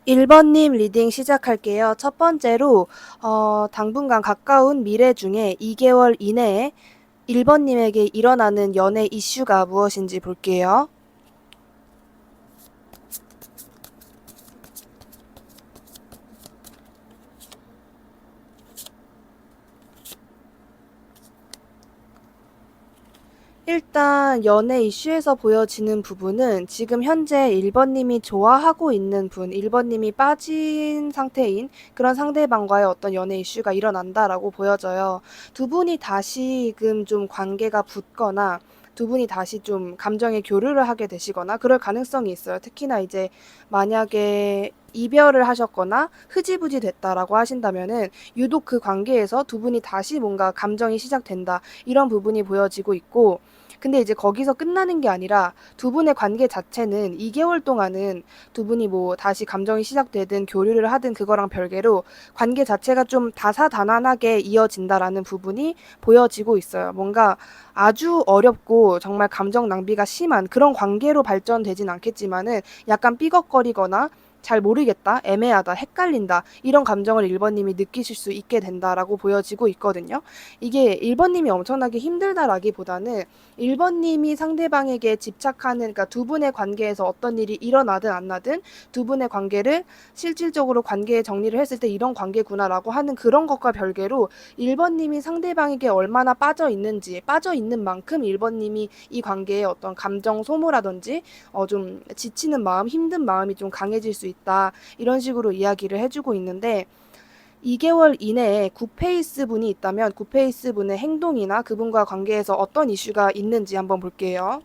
1번님 리딩 시작할게요. 첫 번째로 당분간 가까운 미래 중에 2개월 이내에 1번님에게 일어나는 연애 이슈가 무엇인지 볼게요. 일단 연애 이슈에서 보여지는 부분은 지금 현재 1번님이 좋아하고 있는 분, 1번님이 빠진 상태인 그런 상대방과의 어떤 연애 이슈가 일어난다라고 보여져요. 두 분이 다시금 좀 관계가 붙거나 두 분이 다시 좀 감정의 교류를 하게 되시거나 그럴 가능성이 있어요. 특히나 이제 만약에 이별을 하셨거나 흐지부지 됐다라고 하신다면은 유독 그 관계에서 두 분이 다시 뭔가 감정이 시작된다. 이런 부분이 보여지고 있고, 근데 이제 거기서 끝나는 게 아니라 두 분의 관계 자체는 2개월 동안은 두 분이 뭐 다시 감정이 시작되든 교류를 하든 그거랑 별개로 관계 자체가 좀 다사다난하게 이어진다라는 부분이 보여지고 있어요. 뭔가 아주 어렵고 정말 감정 낭비가 심한 그런 관계로 발전되진 않겠지만은 약간 삐걱거리거나 잘 모르겠다, 애매하다, 헷갈린다 이런 감정을 1번님이 느끼실 수 있게 된다라고 보여지고 있거든요. 이게 1번님이 엄청나게 힘들다라기보다는 1번님이 상대방에게 집착하는, 그러니까 두 분의 관계에서 어떤 일이 일어나든 안 나든 두 분의 관계를 실질적으로 관계에 정리를 했을 때 이런 관계구나라고 하는 그런 것과 별개로 1번님이 상대방에게 얼마나 빠져 있는지, 빠져 있는 만큼 1번님이 이 관계에 어떤 감정 소모라든지 좀 지치는 마음, 힘든 마음이 좀 강해질 수 있다. 이런 식으로 이야기를 해주고 있는데, 2개월 이내에 굿페이스 분이 있다면 굿페이스 분의 행동이나 그분과 관계에서 어떤 이슈가 있는지 한번 볼게요.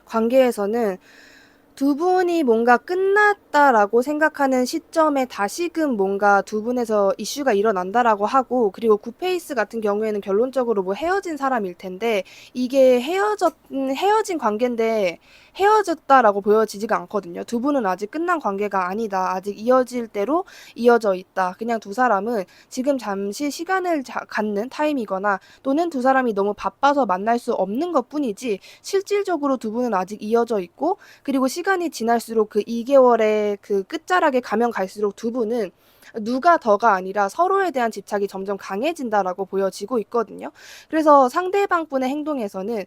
관계에서는 두 분이 뭔가 끝났다라고 생각하는 시점에 다시금 뭔가 두 분에서 이슈가 일어난다라고 하고, 그리고 굿페이스 같은 경우에는 결론적으로 뭐 헤어진 사람일 텐데 이게 헤어진 관계인데 헤어졌다라고 보여지지가 않거든요. 두 분은 아직 끝난 관계가 아니다. 아직 이어질 대로 이어져 있다. 그냥 두 사람은 지금 잠시 시간을 갖는 타임이거나 또는 두 사람이 너무 바빠서 만날 수 없는 것뿐이지 실질적으로 두 분은 아직 이어져 있고, 그리고 시간이 지날수록 그 2개월의 그 끝자락에 가면 갈수록 두 분은 누가 더가 아니라 서로에 대한 집착이 점점 강해진다라고 보여지고 있거든요. 그래서 상대방 분의 행동에서는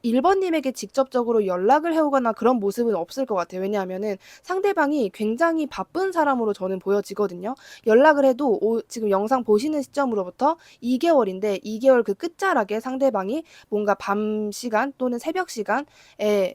1번님에게 직접적으로 연락을 해오거나 그런 모습은 없을 것 같아요. 왜냐하면은 상대방이 굉장히 바쁜 사람으로 저는 보여지거든요. 연락을 해도 지금 영상 보시는 시점으로부터 2개월인데 2개월 그 끝자락에 상대방이 뭔가 밤 시간 또는 새벽 시간에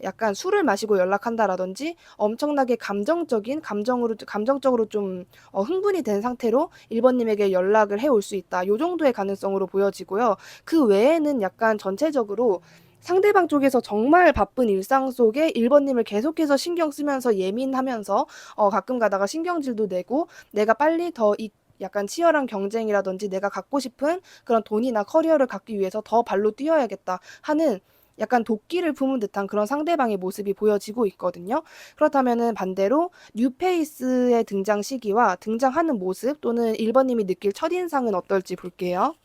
약간 술을 마시고 연락한다라든지 엄청나게 감정적으로 좀 흥분이 된 상태로 1번님에게 연락을 해올 수 있다. 요 정도의 가능성으로 보여지고요. 그 외에는 약간 전체적으로 상대방 쪽에서 정말 바쁜 일상 속에 1번님을 계속해서 신경 쓰면서 예민하면서 가끔 가다가 신경질도 내고 내가 빨리 더 약간 치열한 경쟁이라든지 내가 갖고 싶은 그런 돈이나 커리어를 갖기 위해서 더 발로 뛰어야겠다 하는 약간 도끼를 품은 듯한 그런 상대방의 모습이 보여지고 있거든요. 그렇다면은 반대로 뉴페이스의 등장 시기와 등장하는 모습 또는 1번님이 느낄 첫인상은 어떨지 볼게요.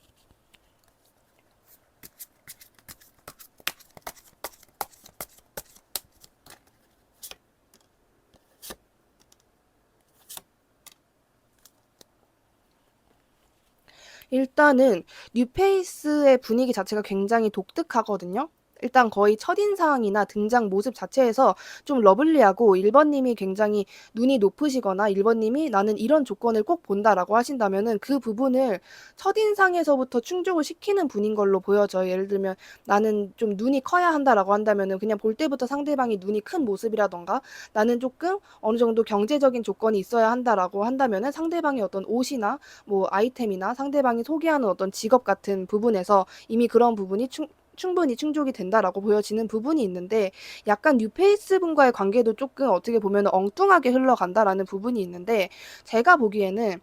일단은 뉴페이스의 분위기 자체가 굉장히 독특하거든요. 일단 거의 첫인상이나 등장 모습 자체에서 좀 러블리하고 1번님이 굉장히 눈이 높으시거나 1번님이 나는 이런 조건을 꼭 본다라고 하신다면은 그 부분을 첫인상에서부터 충족을 시키는 분인 걸로 보여져요. 예를 들면 나는 좀 눈이 커야 한다라고 한다면은 그냥 볼 때부터 상대방이 눈이 큰 모습이라던가 나는 조금 어느 정도 경제적인 조건이 있어야 한다라고 한다면은 상대방의 어떤 옷이나 뭐 아이템이나 상대방이 소개하는 어떤 직업 같은 부분에서 이미 그런 부분이 충분히 충족이 된다라고 보여지는 부분이 있는데, 약간 뉴페이스 분과의 관계도 조금 어떻게 보면 엉뚱하게 흘러간다라는 부분이 있는데, 제가 보기에는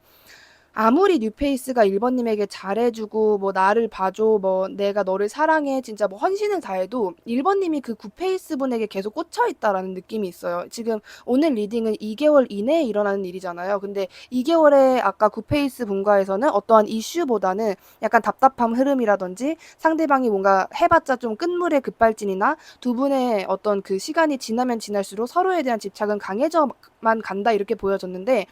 아무리 뉴페이스가 1번님에게 잘해주고 뭐 나를 봐줘 뭐 내가 너를 사랑해 진짜 뭐 헌신을 다해도 1번님이 그 9페이스 분에게 계속 꽂혀있다라는 느낌이 있어요. 지금 오늘 리딩은 2개월 이내에 일어나는 일이잖아요. 근데 2개월에 아까 9페이스 분과에서는 어떠한 이슈보다는 약간 답답함 흐름이라든지 상대방이 뭔가 해봤자 좀 끝물의 급발진이나 두 분의 어떤 그 시간이 지나면 지날수록 서로에 대한 집착은 강해져만 간다 이렇게 보여졌는데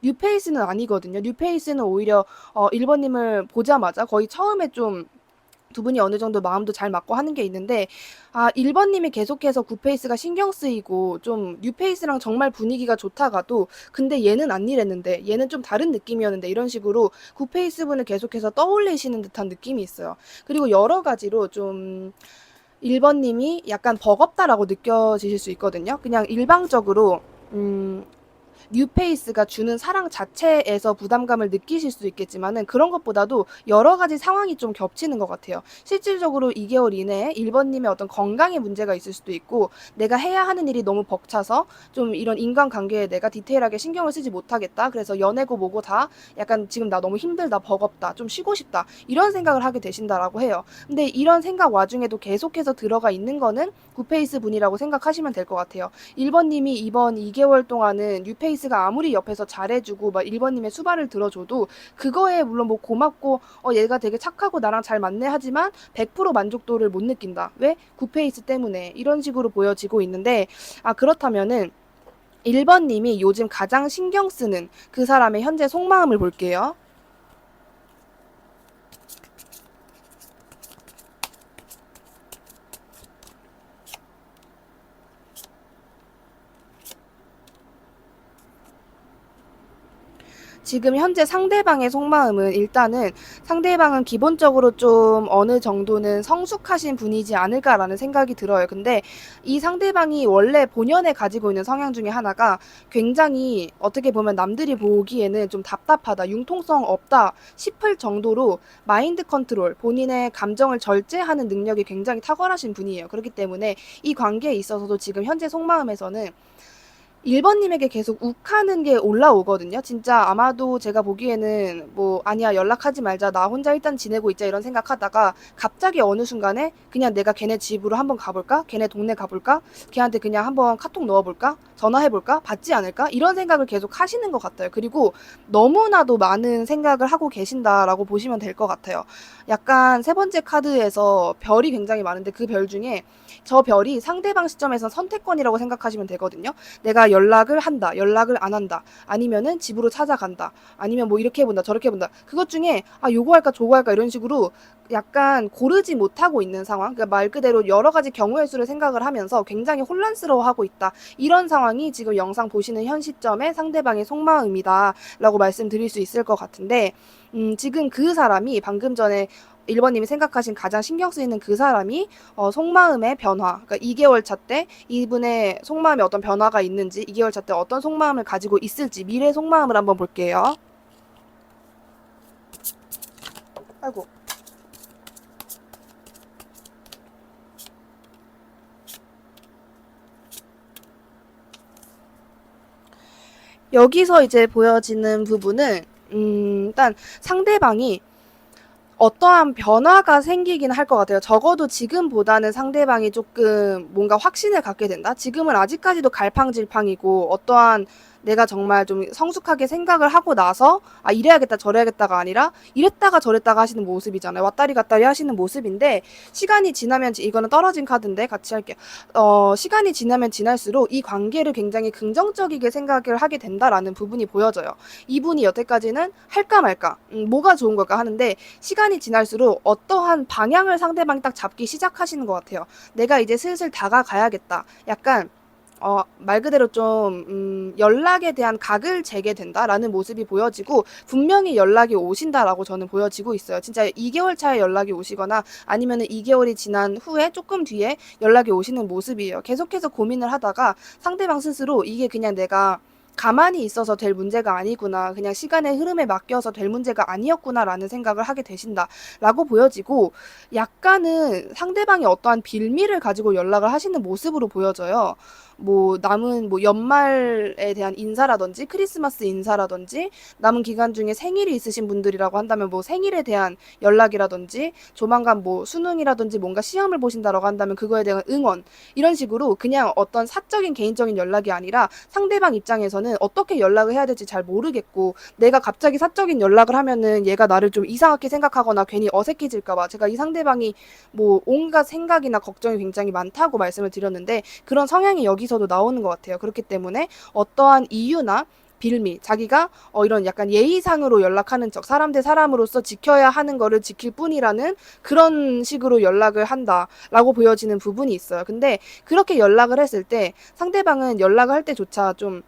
뉴페이스는 아니거든요. 뉴페이스는 오히려 1번님을 보자마자 거의 처음에 좀 두 분이 어느 정도 마음도 잘 맞고 하는 게 있는데 1번님이 계속해서 9페이스가 신경 쓰이고 좀 뉴페이스랑 정말 분위기가 좋다가도 근데 얘는 안 이랬는데 얘는 좀 다른 느낌이었는데 이런 식으로 9페이스 분을 계속해서 떠올리시는 듯한 느낌이 있어요. 그리고 여러 가지로 좀 1번님이 약간 버겁다라고 느껴지실 수 있거든요. 그냥 일방적으로 뉴페이스가 주는 사랑 자체에서 부담감을 느끼실 수 있겠지만은 그런 것보다도 여러 가지 상황이 좀 겹치는 것 같아요. 실질적으로 2개월 이내에 1번님의 어떤 건강에 문제가 있을 수도 있고 내가 해야 하는 일이 너무 벅차서 좀 이런 인간관계에 내가 디테일하게 신경을 쓰지 못하겠다. 그래서 연애고 뭐고 다 약간 지금 나 너무 힘들다, 버겁다, 좀 쉬고 싶다 이런 생각을 하게 되신다라고 해요. 근데 이런 생각 와중에도 계속해서 들어가 있는 거는 9페이스 분이라고 생각하시면 될 것 같아요. 1번님이 이번 2개월 동안은 뉴페이스가 아무리 옆에서 잘해주고 막 1번님의 수발을 들어줘도 그거에 물론 뭐 고맙고 얘가 되게 착하고 나랑 잘 맞네 하지만 100% 만족도를 못 느낀다. 왜? 9페이스 때문에 이런 식으로 보여지고 있는데 그렇다면은 1번님이 요즘 가장 신경 쓰는 그 사람의 현재 속마음을 볼게요. 지금 현재 상대방의 속마음은 일단은 상대방은 기본적으로 좀 어느 정도는 성숙하신 분이지 않을까라는 생각이 들어요. 근데 이 상대방이 원래 본연에 가지고 있는 성향 중에 하나가 굉장히 어떻게 보면 남들이 보기에는 좀 답답하다, 융통성 없다 싶을 정도로 마인드 컨트롤, 본인의 감정을 절제하는 능력이 굉장히 탁월하신 분이에요. 그렇기 때문에 이 관계에 있어서도 지금 현재 속마음에서는 1번님에게 계속 욱하는 게 올라오거든요. 진짜 아마도 제가 보기에는 뭐 아니야 연락하지 말자 나 혼자 일단 지내고 있자 이런 생각하다가 갑자기 어느 순간에 그냥 내가 걔네 집으로 한번 가볼까? 걔네 동네 가볼까? 걔한테 그냥 한번 카톡 넣어볼까? 전화해볼까? 받지 않을까? 이런 생각을 계속 하시는 것 같아요. 그리고 너무나도 많은 생각을 하고 계신다라고 보시면 될 것 같아요. 약간 세 번째 카드에서 별이 굉장히 많은데 그 별 중에 저 별이 상대방 시점에서 선택권이라고 생각하시면 되거든요. 내가 연락을 한다, 연락을 안 한다, 아니면은 집으로 찾아간다, 아니면 뭐 이렇게 해본다, 저렇게 해본다. 그것 중에 요거 할까, 저거 할까 이런 식으로 약간 고르지 못하고 있는 상황. 그러니까 말 그대로 여러 가지 경우의 수를 생각을 하면서 굉장히 혼란스러워하고 있다. 이런 상황이 지금 영상 보시는 현 시점에 상대방의 속마음이다라고 말씀드릴 수 있을 것 같은데, 지금 그 사람이 방금 전에 1번님이 생각하신 가장 신경 쓰이는 그 사람이 속마음의 변화, 그러니까 2개월 차 때 이분의 속마음에 어떤 변화가 있는지, 2개월 차 때 어떤 속마음을 가지고 있을지 미래 속마음을 한번 볼게요. 아이고. 여기서 이제 보여지는 부분은 일단 상대방이 어떠한 변화가 생기긴 할 것 같아요. 적어도 지금보다는 상대방이 조금 뭔가 확신을 갖게 된다. 지금은 아직까지도 갈팡질팡이고 어떠한 내가 정말 좀 성숙하게 생각을 하고 나서 이래야겠다 저래야겠다가 아니라 이랬다가 저랬다가 하시는 모습이잖아요. 왔다리 갔다리 하시는 모습인데 시간이 지나면 이거는 떨어진 카드인데 같이 할게요. 시간이 지나면 지날수록 이 관계를 굉장히 긍정적이게 생각을 하게 된다라는 부분이 보여져요. 이분이 여태까지는 할까 말까 뭐가 좋은 걸까 하는데 시간이 지날수록 어떠한 방향을 상대방이 딱 잡기 시작하시는 것 같아요. 내가 이제 슬슬 다가가야겠다. 약간 말 그대로 좀 연락에 대한 각을 재게 된다라는 모습이 보여지고 분명히 연락이 오신다라고 저는 보여지고 있어요. 진짜 2개월 차에 연락이 오시거나 아니면은 2개월이 지난 후에 조금 뒤에 연락이 오시는 모습이에요. 계속해서 고민을 하다가 상대방 스스로 이게 그냥 내가 가만히 있어서 될 문제가 아니구나. 그냥 시간의 흐름에 맡겨서 될 문제가 아니었구나라는 생각을 하게 되신다라고 보여지고 약간은 상대방이 어떠한 빌미를 가지고 연락을 하시는 모습으로 보여져요. 뭐 남은 뭐 연말에 대한 인사라든지 크리스마스 인사라든지 남은 기간 중에 생일이 있으신 분들이라고 한다면 뭐 생일에 대한 연락이라든지 조만간 뭐 수능이라든지 뭔가 시험을 보신다라고 한다면 그거에 대한 응원 이런 식으로 그냥 어떤 사적인 개인적인 연락이 아니라 상대방 입장에서는 어떻게 연락을 해야 될지 잘 모르겠고 내가 갑자기 사적인 연락을 하면은 얘가 나를 좀 이상하게 생각하거나 괜히 어색해질까 봐 제가 이 상대방이 뭐 온갖 생각이나 걱정이 굉장히 많다고 말씀을 드렸는데 그런 성향이 여기서도 나오는 것 같아요. 그렇기 때문에 어떠한 이유나 빌미, 자기가 이런 약간 예의상으로 연락하는 척, 사람 대 사람으로서 지켜야 하는 거를 지킬 뿐이라는 그런 식으로 연락을 한다라고 보여지는 부분이 있어요. 근데 그렇게 연락을 했을 때 상대방은 연락을 할 때조차 좀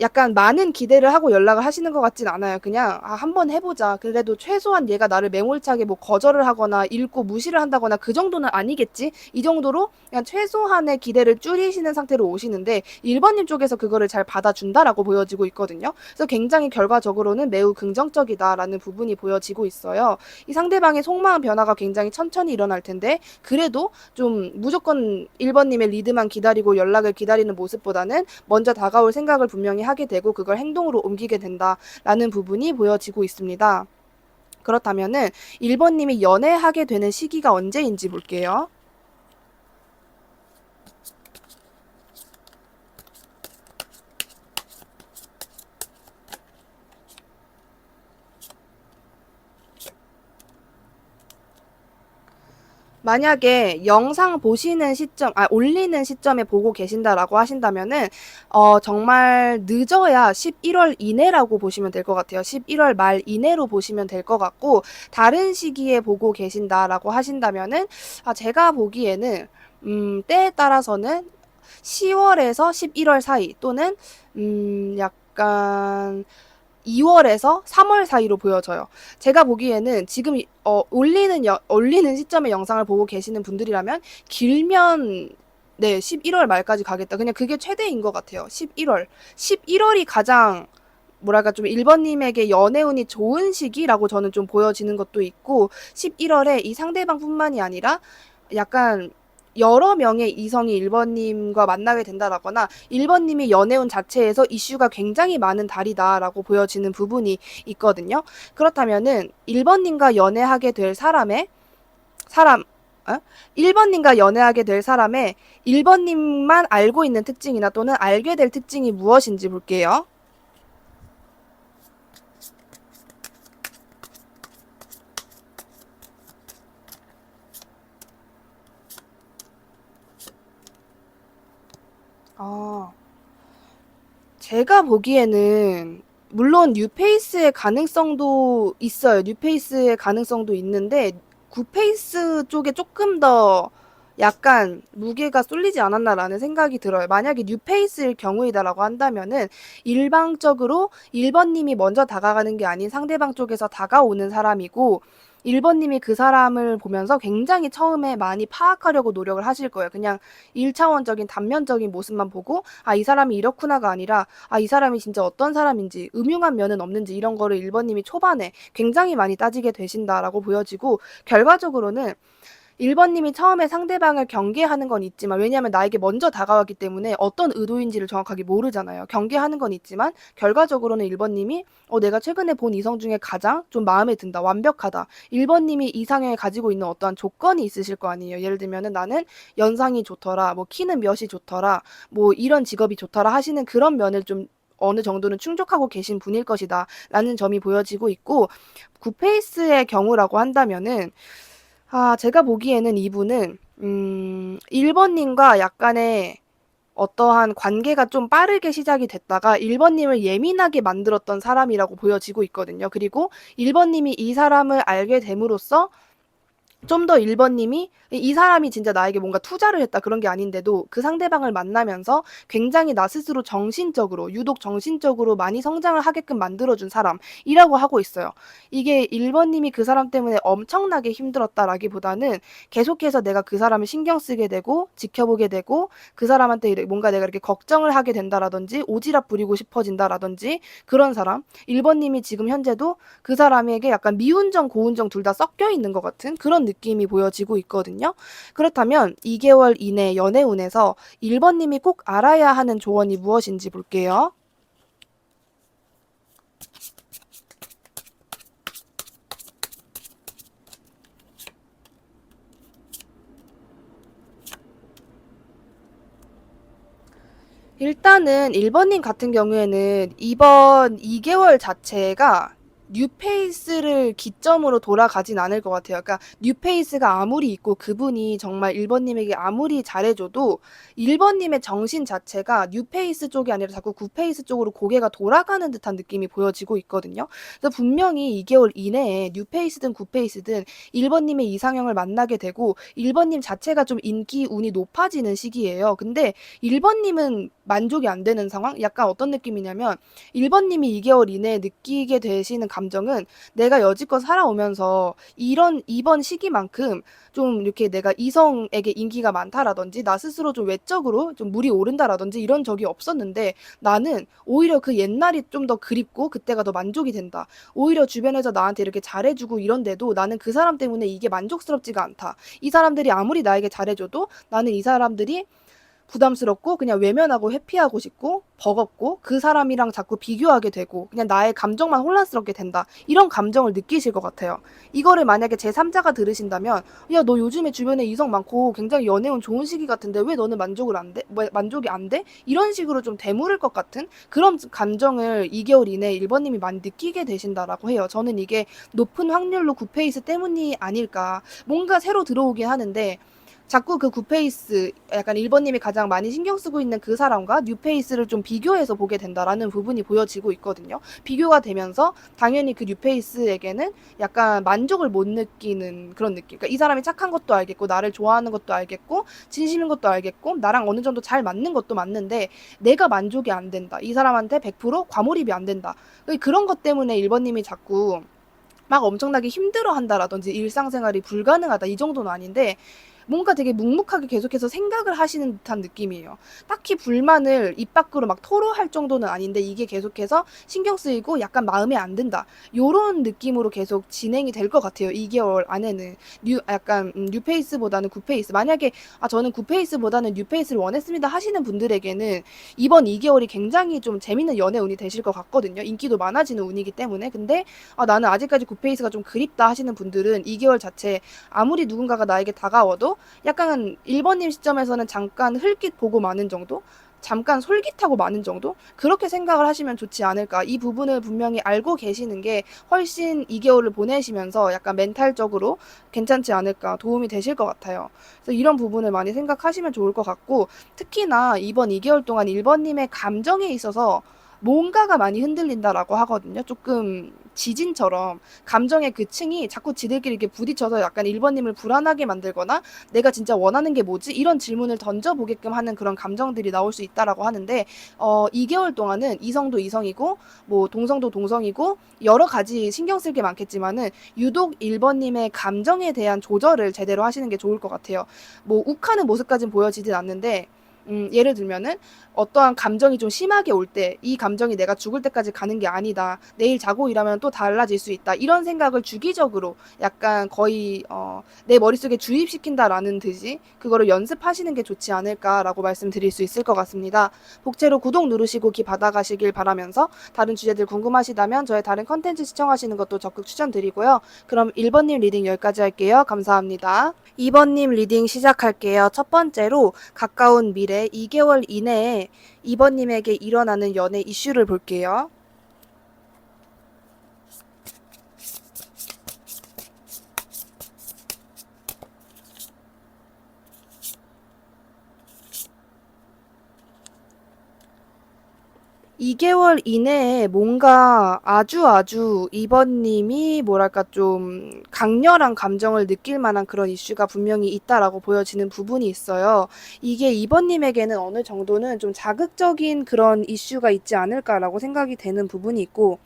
약간 많은 기대를 하고 연락을 하시는 것 같진 않아요. 그냥 한번 해보자. 그래도 최소한 얘가 나를 매몰차게 뭐 거절을 하거나 읽고 무시를 한다거나 그 정도는 아니겠지? 이 정도로 그냥 최소한의 기대를 줄이시는 상태로 오시는데 1번님 쪽에서 그거를 잘 받아준다라고 보여지고 있거든요. 그래서 굉장히 결과적으로는 매우 긍정적이다라는 부분이 보여지고 있어요. 이 상대방의 속마음 변화가 굉장히 천천히 일어날 텐데 그래도 좀 무조건 1번님의 리드만 기다리고 연락을 기다리는 모습보다는 먼저 다가올 생각을 분명히 하게 되고 그걸 행동으로 옮기게 된다라는 부분이 보여지고 있습니다. 그렇다면은 1번님이 연애하게 되는 시기가 언제인지 볼게요. 만약에 영상 보시는 시점, 올리는 시점에 보고 계신다라고 하신다면은, 정말 늦어야 11월 이내라고 보시면 될 것 같아요. 11월 말 이내로 보시면 될 것 같고, 다른 시기에 보고 계신다라고 하신다면은, 제가 보기에는, 때에 따라서는 10월에서 11월 사이 또는, 약간, 2월에서 3월 사이로 보여져요. 제가 보기에는 지금 올리는 시점의 영상을 보고 계시는 분들이라면 길면 네, 11월 말까지 가겠다. 그냥 그게 최대인 것 같아요. 11월. 11월이 가장 뭐랄까 좀 1번님에게 연애운이 좋은 시기라고 저는 좀 보여지는 것도 있고 11월에 이 상대방뿐만이 아니라 약간 여러 명의 이성이 1번님과 만나게 된다라거나 1번님이 연애운 자체에서 이슈가 굉장히 많은 달이다라고 보여지는 부분이 있거든요. 그렇다면은 1번님과 연애하게 될 사람, 1번님과 연애하게 될 사람의 1번님만 알고 있는 특징이나 또는 알게 될 특징이 무엇인지 볼게요. 아, 제가 보기에는 물론 뉴페이스의 가능성도 있어요. 뉴페이스의 가능성도 있는데 구페이스 쪽에 조금 더 약간 무게가 쏠리지 않았나라는 생각이 들어요. 만약에 뉴페이스일 경우이다라고 한다면은 일방적으로 1번님이 먼저 다가가는 게 아닌 상대방 쪽에서 다가오는 사람이고 1번님이 그 사람을 보면서 굉장히 처음에 많이 파악하려고 노력을 하실 거예요. 그냥 1차원적인 단면적인 모습만 보고 이 사람이 이렇구나가 아니라 이 사람이 진짜 어떤 사람인지 음흉한 면은 없는지 이런 거를 1번님이 초반에 굉장히 많이 따지게 되신다라고 보여지고 결과적으로는 1번님이 처음에 상대방을 경계하는 건 있지만 왜냐하면 나에게 먼저 다가왔기 때문에 어떤 의도인지를 정확하게 모르잖아요. 경계하는 건 있지만 결과적으로는 1번님이 내가 최근에 본 이성 중에 가장 좀 마음에 든다. 완벽하다. 1번님이 이상형에 가지고 있는 어떠한 조건이 있으실 거 아니에요. 예를 들면은 나는 연상이 좋더라. 뭐 키는 몇이 좋더라. 뭐 이런 직업이 좋더라 하시는 그런 면을 좀 어느 정도는 충족하고 계신 분일 것이다. 라는 점이 보여지고 있고 구페이스의 경우라고 한다면은 제가 보기에는 이분은 1번님과 약간의 어떠한 관계가 좀 빠르게 시작이 됐다가 1번님을 예민하게 만들었던 사람이라고 보여지고 있거든요. 그리고 1번님이 이 사람을 알게 됨으로써 좀 더 1번님이 이 사람이 진짜 나에게 뭔가 투자를 했다 그런 게 아닌데도 그 상대방을 만나면서 굉장히 나 스스로 정신적으로 유독 정신적으로 많이 성장을 하게끔 만들어준 사람이라고 하고 있어요. 이게 1번님이 그 사람 때문에 엄청나게 힘들었다라기보다는 계속해서 내가 그 사람을 신경 쓰게 되고 지켜보게 되고 그 사람한테 뭔가 내가 이렇게 걱정을 하게 된다라든지 오지랖 부리고 싶어진다라든지 그런 사람. 1번님이 지금 현재도 그 사람에게 약간 미운정, 고운정 둘 다 섞여 있는 것 같은 그런 느낌이 보여지고 있거든요. 그렇다면 2개월 이내 연애운에서 1번님이 꼭 알아야 하는 조언이 무엇인지 볼게요. 일단은 1번님 같은 경우에는 이번 2개월 자체가 뉴페이스를 기점으로 돌아가진 않을 것 같아요. 그러니까 뉴페이스가 아무리 있고 그분이 정말 1번님에게 아무리 잘해줘도 1번님의 정신 자체가 뉴페이스 쪽이 아니라 자꾸 구페이스 쪽으로 고개가 돌아가는 듯한 느낌이 보여지고 있거든요. 그래서 분명히 2개월 이내에 뉴페이스든 구페이스든 1번님의 이상형을 만나게 되고 1번님 자체가 좀 인기 운이 높아지는 시기예요. 근데 1번님은 만족이 안 되는 상황? 약간 어떤 느낌이냐면 1번님이 2개월 이내에 느끼게 되시는 감정은 내가 여지껏 살아오면서 이번 시기만큼 좀 이렇게 내가 이성에게 인기가 많다라든지 나 스스로 좀 외적으로 좀 물이 오른다라든지 이런 적이 없었는데 나는 오히려 그 옛날이 좀 더 그립고 그때가 더 만족이 된다. 오히려 주변에서 나한테 이렇게 잘해주고 이런데도 나는 그 사람 때문에 이게 만족스럽지가 않다. 이 사람들이 아무리 나에게 잘해줘도 나는 이 사람들이 부담스럽고 그냥 외면하고 회피하고 싶고 버겁고 그 사람이랑 자꾸 비교하게 되고 그냥 나의 감정만 혼란스럽게 된다. 이런 감정을 느끼실 것 같아요. 이거를 만약에 제3자가 들으신다면 야, 너 요즘에 주변에 이성 많고 굉장히 연애운 좋은 시기 같은데 왜 너는 만족을 안 돼? 왜 만족이 안 돼? 이런 식으로 좀 되물을 것 같은 그런 감정을 2개월 이내에 1번님이 많이 느끼게 되신다라고 해요. 저는 이게 높은 확률로 굿페이스 때문이 아닐까. 뭔가 새로 들어오긴 하는데 자꾸 그 굿페이스 약간 1번님이 가장 많이 신경 쓰고 있는 그 사람과 뉴페이스를 좀 비교해서 보게 된다라는 부분이 보여지고 있거든요. 비교가 되면서 당연히 그 뉴페이스에게는 약간 만족을 못 느끼는 그런 느낌. 그러니까 이 사람이 착한 것도 알겠고 나를 좋아하는 것도 알겠고 진심인 것도 알겠고 나랑 어느 정도 잘 맞는 것도 맞는데 내가 만족이 안 된다. 이 사람한테 100% 과몰입이 안 된다. 그런 것 때문에 1번님이 자꾸 막 엄청나게 힘들어한다라든지 일상생활이 불가능하다 이 정도는 아닌데 뭔가 되게 묵묵하게 계속해서 생각을 하시는 듯한 느낌이에요. 딱히 불만을 입 밖으로 막 토로할 정도는 아닌데 이게 계속해서 신경 쓰이고 약간 마음에 안 든다. 요런 느낌으로 계속 진행이 될 것 같아요. 2개월 안에는 약간 뉴페이스보다는 굿페이스. 만약에 저는 굿페이스보다는 뉴페이스를 원했습니다 하시는 분들에게는 이번 2개월이 굉장히 좀 재밌는 연애 운이 되실 것 같거든요. 인기도 많아지는 운이기 때문에. 근데 나는 아직까지 굿페이스가 좀 그립다 하시는 분들은 2개월 자체 아무리 누군가가 나에게 다가와도 약간 1번님 시점에서는 잠깐 흘낏 보고 마는 정도? 잠깐 솔깃하고 마는 정도? 그렇게 생각을 하시면 좋지 않을까. 이 부분을 분명히 알고 계시는 게 훨씬 2개월을 보내시면서 약간 멘탈적으로 괜찮지 않을까 도움이 되실 것 같아요. 그래서 이런 부분을 많이 생각하시면 좋을 것 같고 특히나 이번 2개월 동안 1번님의 감정에 있어서 뭔가가 많이 흔들린다라고 하거든요. 조금 지진처럼 감정의 그 층이 자꾸 지들끼리 이렇게 부딪혀서 약간 1번님을 불안하게 만들거나 내가 진짜 원하는 게 뭐지? 이런 질문을 던져보게끔 하는 그런 감정들이 나올 수 있다라고 하는데 2개월 동안은 이성도 이성이고 뭐 동성도 동성이고 여러 가지 신경 쓸 게 많겠지만은 유독 1번님의 감정에 대한 조절을 제대로 하시는 게 좋을 것 같아요. 뭐 욱하는 모습까지는 보여지진 않는데 예를 들면은 어떠한 감정이 좀 심하게 올 때 이 감정이 내가 죽을 때까지 가는 게 아니다. 내일 자고 일하면 또 달라질 수 있다. 이런 생각을 주기적으로 약간 거의 내 머릿속에 주입시킨다라는 듯이 그거를 연습하시는 게 좋지 않을까라고 말씀드릴 수 있을 것 같습니다. 복채로 구독 누르시고 기 받아가시길 바라면서 다른 주제들 궁금하시다면 저의 다른 컨텐츠 시청하시는 것도 적극 추천드리고요. 그럼 1번님 리딩 여기까지 할게요. 감사합니다. 2번님 리딩 시작할게요. 첫 번째로 가까운 미래 2개월 이내에 2번님에게 일어나는 연애 이슈를 볼게요. 2개월 이내에 뭔가 아주 2번님이 뭐랄까 좀 강렬한 감정을 느낄 만한 그런 이슈가 분명히 있다라고 보여지는 부분이 있어요. 이게 2번님에게는 어느 정도는 좀 자극적인 그런 이슈가 있지 않을까라고 생각이 되는 부분이 있고,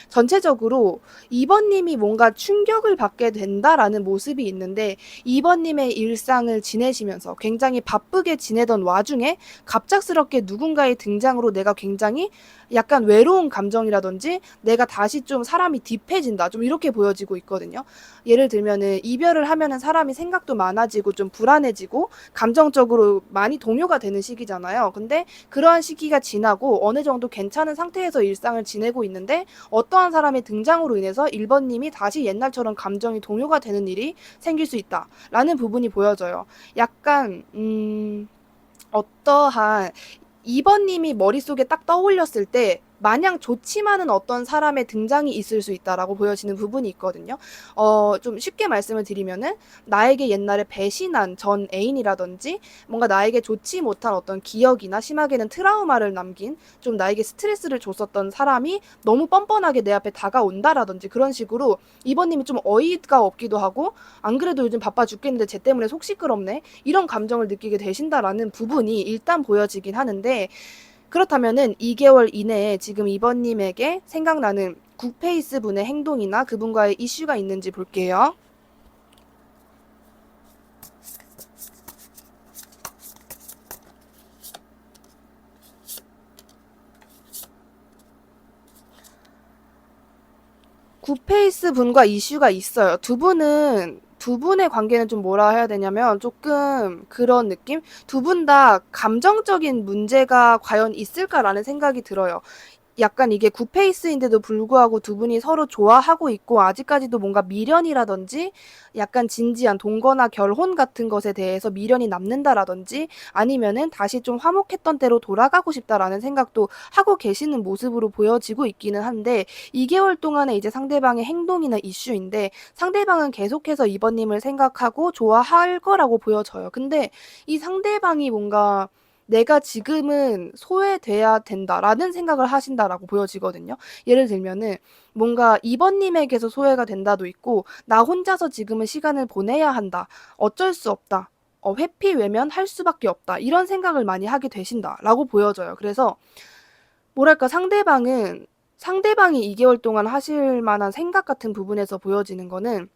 전체적으로 2번님이 뭔가 충격을 받게 된다라는 모습이 있는데, 2번님의 일상을 지내시면서 굉장히 바쁘게 지내던 와중에 갑작스럽게 누군가의 등장으로 내가 굉장히 약간 외로운 감정이라든지 내가 다시 좀 사람이 딥해진다, 좀 이렇게 보여지고 있거든요. 예를 들면은 이별을 하면은 사람이 생각도 많아지고 좀 불안해지고 감정적으로 많이 동요가 되는 시기잖아요. 근데 그러한 시기가 지나고 어느 정도 괜찮은 상태에서 일상을 지내고 있는데 어떠한 사람의 등장으로 인해서 1번님이 다시 옛날처럼 감정이 동요가 되는 일이 생길 수 있다라는 부분이 보여져요. 약간 어떠한 2번님이 머릿속에 딱 떠올렸을 때 마냥 좋지만은 어떤 사람의 등장이 있을 수 있다라고 보여지는 부분이 있거든요. 좀 쉽게 말씀을 드리면은 나에게 옛날에 배신한 전 애인이라든지 뭔가 나에게 좋지 못한 어떤 기억이나 심하게는 트라우마를 남긴 좀 나에게 스트레스를 줬었던 사람이 너무 뻔뻔하게 내 앞에 다가온다라든지 그런 식으로 2번님이 좀 어이가 없기도 하고, 안 그래도 요즘 바빠 죽겠는데 쟤 때문에 속 시끄럽네, 이런 감정을 느끼게 되신다라는 부분이 일단 보여지긴 하는데, 그렇다면은 2개월 이내에 지금 2번님에게 생각나는 굿페이스 분의 행동이나 그분과의 이슈가 있는지 볼게요. 굿페이스 분과 이슈가 있어요. 두 분의 관계는 좀 뭐라 해야 되냐면 조금 그런 느낌? 두 분 다 감정적인 문제가 과연 있을까라는 생각이 들어요. 약간 이게 굿페이스인데도 불구하고 두 분이 서로 좋아하고 있고 아직까지도 뭔가 미련이라든지 약간 진지한 동거나 결혼 같은 것에 대해서 미련이 남는다라든지 아니면은 다시 좀 화목했던 때로 돌아가고 싶다라는 생각도 하고 계시는 모습으로 보여지고 있기는 한데, 2개월 동안의 이제 상대방의 행동이나 이슈인데 상대방은 계속해서 이번님을 생각하고 좋아할 거라고 보여져요. 근데 이 상대방이 뭔가 내가 지금은 소외돼야 된다라는 생각을 하신다라고 보여지거든요. 예를 들면은 뭔가 2번님에게서 소외가 된다도 있고, 나 혼자서 지금은 시간을 보내야 한다, 어쩔 수 없다, 회피 외면 할 수밖에 없다, 이런 생각을 많이 하게 되신다라고 보여져요. 그래서 뭐랄까 상대방이 2개월 동안 하실 만한 생각 같은 부분에서 보여지는 거는,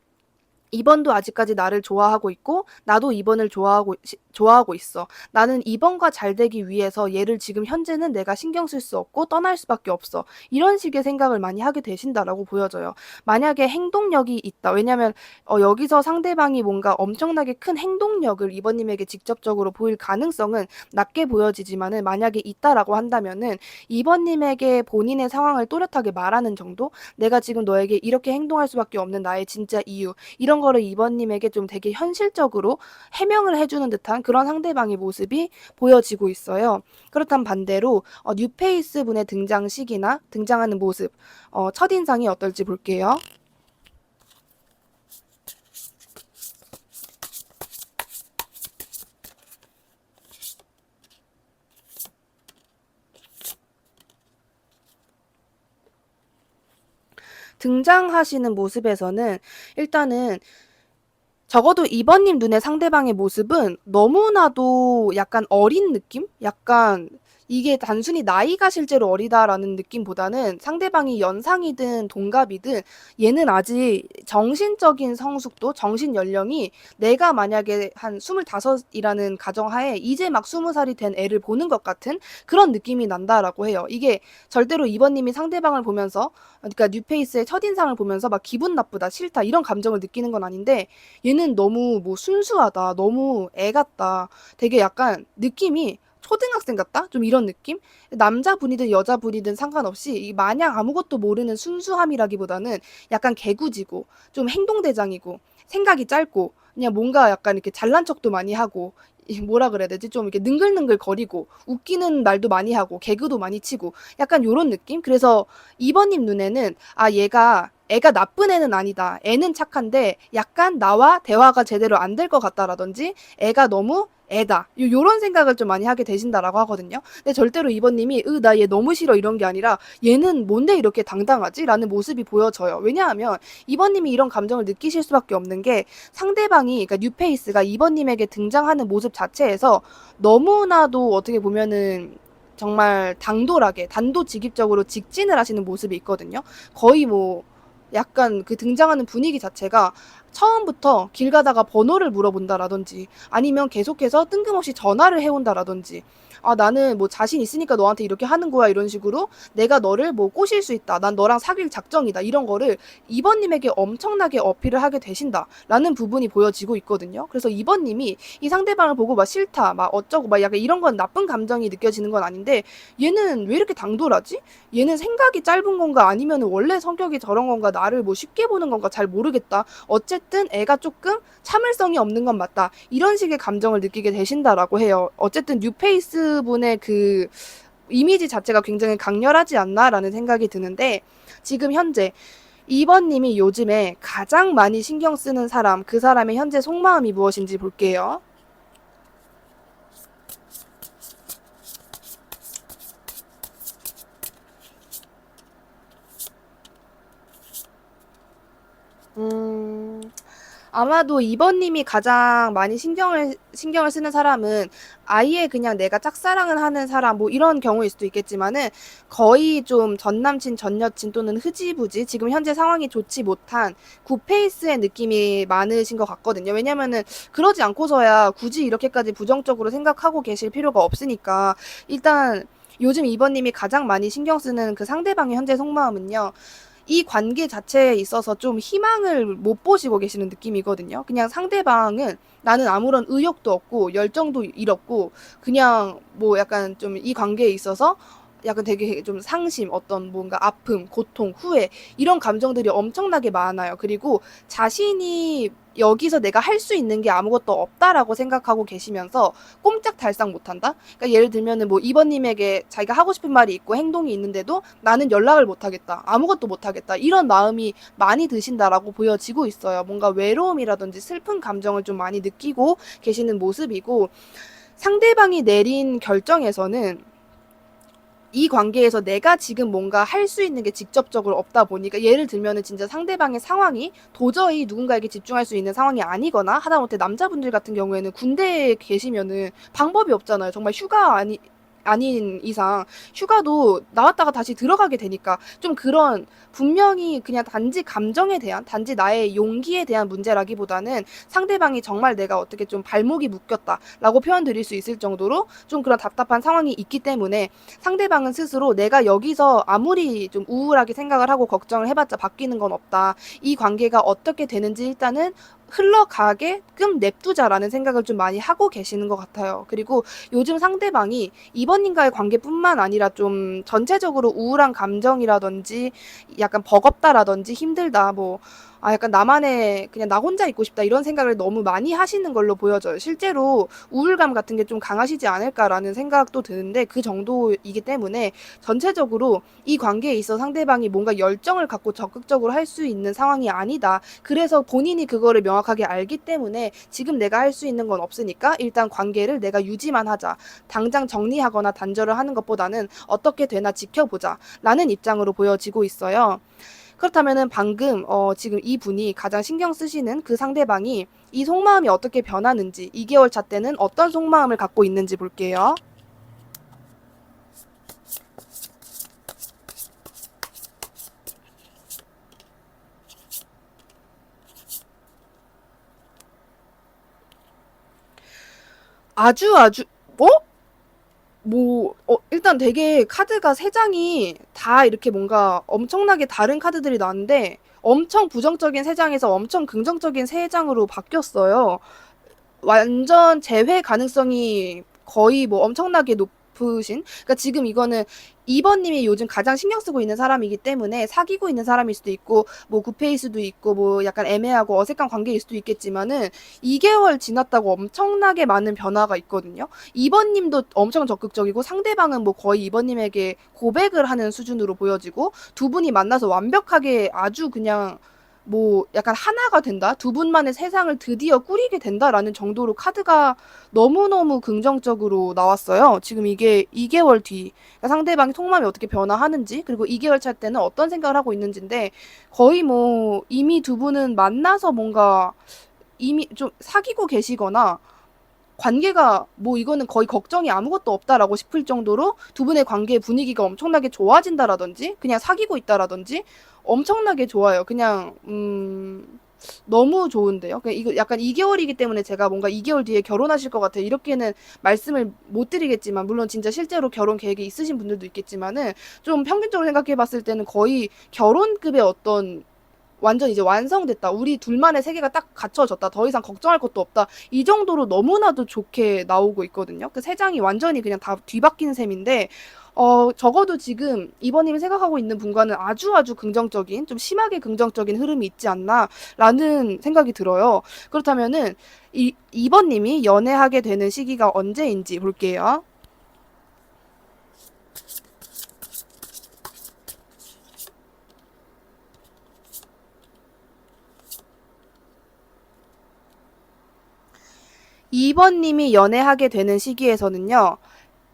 2번도 아직까지 나를 좋아하고 있고 나도 2번을 좋아하고 있어. 나는 2번과 잘 되기 위해서 얘를 지금 현재는 내가 신경 쓸 수 없고 떠날 수밖에 없어, 이런 식의 생각을 많이 하게 되신다라고 보여져요. 만약에 행동력이 있다. 왜냐면 여기서 상대방이 뭔가 엄청나게 큰 행동력을 2번님에게 직접적으로 보일 가능성은 낮게 보여지지만은, 만약에 있다라고 한다면은 2번님에게 본인의 상황을 또렷하게 말하는 정도? 내가 지금 너에게 이렇게 행동할 수밖에 없는 나의 진짜 이유, 이런 거를 2번님에게 좀 되게 현실적으로 해명을 해주는 듯한 그런 상대방의 모습이 보여지고 있어요. 그렇다면 반대로 뉴페이스 분의 등장 시기나 등장하는 모습, 첫인상이 어떨지 볼게요. 등장하시는 모습에서는 일단은 적어도 2번님 눈에 상대방의 모습은 너무나도 약간 어린 느낌? 약간 이게 단순히 나이가 실제로 어리다라는 느낌보다는 상대방이 연상이든 동갑이든 얘는 아직 정신적인 성숙도, 정신 연령이 내가 만약에 한 25이라는 가정하에 이제 막 20살이 된 애를 보는 것 같은 그런 느낌이 난다라고 해요. 이게 절대로 2번님이 상대방을 보면서, 그러니까 뉴페이스의 첫인상을 보면서 막 기분 나쁘다, 싫다, 이런 감정을 느끼는 건 아닌데, 얘는 너무 뭐 순수하다, 너무 애 같다, 되게 약간 느낌이 초등학생 같다? 좀 이런 느낌? 남자분이든 여자분이든 상관없이 이 마냥 아무것도 모르는 순수함이라기보다는 약간 개구지고 좀 행동대장이고 생각이 짧고 그냥 뭔가 약간 이렇게 잘난 척도 많이 하고, 뭐라 그래야 되지? 좀 이렇게 능글능글 거리고 웃기는 말도 많이 하고 개그도 많이 치고 약간 요런 느낌? 그래서 2번님 눈에는 애가 나쁜 애는 아니다, 애는 착한데 약간 나와 대화가 제대로 안 될 것 같다라든지 애가 너무 애다. 요런 생각을 좀 많이 하게 되신다라고 하거든요. 근데 절대로 2번 님이 나 얘 너무 싫어 이런 게 아니라 얘는 뭔데 이렇게 당당하지? 라는 모습이 보여져요. 왜냐하면 2번 님이 이런 감정을 느끼실 수밖에 없는 게 상대방이 그러니까 뉴페이스가 2번 님에게 등장하는 모습 자체에서 너무나도 어떻게 보면은 정말 당돌하게 단도직입적으로 직진을 하시는 모습이 있거든요. 거의 뭐 약간 그 등장하는 분위기 자체가 처음부터 길 가다가 번호를 물어본다라든지 아니면 계속해서 뜬금없이 전화를 해온다라든지 나는 뭐 자신 있으니까 너한테 이렇게 하는 거야 이런 식으로 내가 너를 뭐 꼬실 수 있다. 난 너랑 사귈 작정이다. 이런 거를 2번님에게 엄청나게 어필을 하게 되신다라는 부분이 보여지고 있거든요. 그래서 2번님이 이 상대방을 보고 막 싫다, 막 어쩌고 막 약간 이런 건 나쁜 감정이 느껴지는 건 아닌데 얘는 왜 이렇게 당돌하지? 얘는 생각이 짧은 건가 아니면 원래 성격이 저런 건가 나를 뭐 쉽게 보는 건가 잘 모르겠다. 어쨌든 애가 조금 참을성이 없는 건 맞다. 이런 식의 감정을 느끼게 되신다라고 해요. 어쨌든 뉴페이스 분의 그 이미지 자체가 굉장히 강렬하지 않나라는 생각이 드는데 지금 현재 2번 님이 요즘에 가장 많이 신경 쓰는 사람, 그 사람의 현재 속마음이 무엇인지 볼게요. 음, 아마도 2번 님이 가장 많이 신경을 쓰는 사람은 아예 그냥 내가 짝사랑을 하는 사람, 뭐 이런 경우일 수도 있겠지만은 거의 좀 전 남친, 전 여친 또는 흐지부지 지금 현재 상황이 좋지 못한 굿페이스의 느낌이 많으신 것 같거든요. 왜냐면은 그러지 않고서야 굳이 이렇게까지 부정적으로 생각하고 계실 필요가 없으니까 일단 요즘 2번 님이 가장 많이 신경 쓰는 그 상대방의 현재 속마음은요. 이 관계 자체에 있어서 좀 희망을 못 보시고 계시는 느낌이거든요. 그냥 상대방은 나는 아무런 의욕도 없고 열정도 잃었고 그냥 뭐 약간 좀 이 관계에 있어서 약간 되게 좀 상심, 어떤 뭔가 아픔, 고통, 후회 이런 감정들이 엄청나게 많아요. 그리고 자신이 여기서 내가 할 수 있는 게 아무것도 없다라고 생각하고 계시면서 꼼짝달싹 못한다? 그러니까 예를 들면은 뭐 이번님에게 자기가 하고 싶은 말이 있고 행동이 있는데도 나는 연락을 못하겠다. 아무것도 못하겠다. 이런 마음이 많이 드신다라고 보여지고 있어요. 뭔가 외로움이라든지 슬픈 감정을 좀 많이 느끼고 계시는 모습이고 상대방이 내린 결정에서는 이 관계에서 내가 지금 뭔가 할 수 있는 게 직접적으로 없다 보니까 예를 들면은 진짜 상대방의 상황이 도저히 누군가에게 집중할 수 있는 상황이 아니거나 하다못해 남자분들 같은 경우에는 군대에 계시면은 방법이 없잖아요. 정말 휴가 아닌 이상 휴가도 나왔다가 다시 들어가게 되니까 좀 그런 분명히 그냥 단지 감정에 대한 단지 나의 용기에 대한 문제라기보다는 상대방이 정말 내가 어떻게 좀 발목이 묶였다라고 표현 드릴 수 있을 정도로 좀 그런 답답한 상황이 있기 때문에 상대방은 스스로 내가 여기서 아무리 좀 우울하게 생각을 하고 걱정을 해봤자 바뀌는 건 없다. 이 관계가 어떻게 되는지 일단은 흘러가게끔 냅두자라는 생각을 좀 많이 하고 계시는 것 같아요. 그리고 요즘 상대방이 이번님과의 관계뿐만 아니라 좀 전체적으로 우울한 감정이라든지 약간 버겁다라든지 힘들다 뭐 약간 나만의 그냥 나 혼자 있고 싶다 이런 생각을 너무 많이 하시는 걸로 보여져요. 실제로 우울감 같은 게 좀 강하시지 않을까라는 생각도 드는데 그 정도이기 때문에 전체적으로 이 관계에 있어 상대방이 뭔가 열정을 갖고 적극적으로 할 수 있는 상황이 아니다. 그래서 본인이 그거를 명확하게 알기 때문에 지금 내가 할 수 있는 건 없으니까 일단 관계를 내가 유지만 하자. 당장 정리하거나 단절을 하는 것보다는 어떻게 되나 지켜보자. 라는 입장으로 보여지고 있어요. 그렇다면은 방금 지금 이분이 가장 신경 쓰시는 그 상대방이 이 속마음이 어떻게 변하는지 2개월 차 때는 어떤 속마음을 갖고 있는지 볼게요. 아주 뭐? 일단 되게 카드가 세 장이 다 이렇게 뭔가 엄청나게 다른 카드들이 나왔는데 엄청 부정적인 세 장에서 엄청 긍정적인 세 장으로 바뀌었어요. 완전 재회 가능성이 거의 뭐 엄청나게 높으신 그러니까 지금 이거는 2번 님이 요즘 가장 신경 쓰고 있는 사람이기 때문에 사귀고 있는 사람일 수도 있고 뭐 구페일 수도 있고 뭐 약간 애매하고 어색한 관계일 수도 있겠지만은 2개월 지났다고 엄청나게 많은 변화가 있거든요. 2번 님도 엄청 적극적이고 상대방은 뭐 거의 2번 님에게 고백을 하는 수준으로 보여지고 두 분이 만나서 완벽하게 아주 그냥 뭐 약간 하나가 된다. 두 분만의 세상을 드디어 꾸리게 된다라는 정도로 카드가 너무너무 긍정적으로 나왔어요. 지금 이게 2개월 뒤 그러니까 상대방의 속마음이 어떻게 변화하는지 그리고 2개월 차 때는 어떤 생각을 하고 있는지인데 거의 뭐 이미 두 분은 만나서 뭔가 이미 좀 사귀고 계시거나 관계가 뭐 이거는 거의 걱정이 아무것도 없다라고 싶을 정도로 두 분의 관계의 분위기가 엄청나게 좋아진다라든지 그냥 사귀고 있다라든지 엄청나게 좋아요. 그냥 너무 좋은데요. 그냥 이거 약간 2개월이기 때문에 제가 뭔가 2개월 뒤에 결혼하실 것 같아요. 이렇게는 말씀을 못 드리겠지만 물론 진짜 실제로 결혼 계획이 있으신 분들도 있겠지만은 좀 평균적으로 생각해 봤을 때는 거의 결혼급의 어떤 완전 이제 완성됐다. 우리 둘만의 세계가 딱 갖춰졌다. 더 이상 걱정할 것도 없다. 이 정도로 너무나도 좋게 나오고 있거든요. 그 세 장이 완전히 그냥 다 뒤바뀐 셈인데, 적어도 지금 이번님이 생각하고 있는 분과는 아주 아주 긍정적인, 좀 심하게 긍정적인 흐름이 있지 않나라는 생각이 들어요. 그렇다면은, 이번님이 연애하게 되는 시기가 언제인지 볼게요. 2번님이 연애하게 되는 시기에서는요,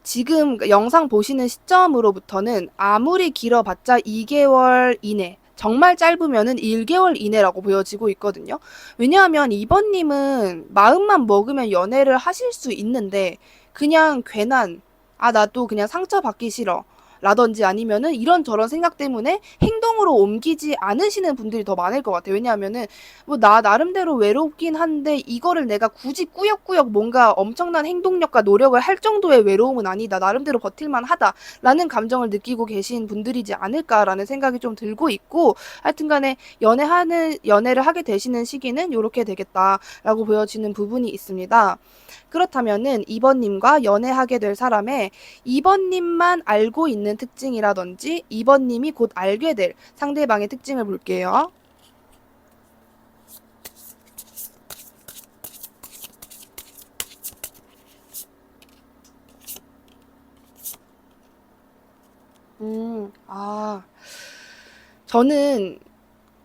지금 영상 보시는 시점으로부터는 아무리 길어봤자 2개월 이내, 정말 짧으면은 1개월 이내라고 보여지고 있거든요. 왜냐하면 2번님은 마음만 먹으면 연애를 하실 수 있는데, 그냥 괜한, 아, 나도 그냥 상처받기 싫어. 라든지 아니면은 이런저런 생각 때문에 행동으로 옮기지 않으시는 분들이 더 많을 것 같아요. 왜냐하면은 뭐 나 나름대로 외롭긴 한데 이거를 내가 굳이 꾸역꾸역 뭔가 엄청난 행동력과 노력을 할 정도의 외로움은 아니다. 나름대로 버틸만 하다라는 감정을 느끼고 계신 분들이지 않을까라는 생각이 좀 들고 있고 하여튼간에 연애를 하게 되시는 시기는 요렇게 되겠다라고 보여지는 부분이 있습니다. 그렇다면은 2번님과 연애하게 될 사람의 2번님만 알고 있는 특징이라든지 2번님이 곧 알게 될 상대방의 특징을 볼게요. 아, 저는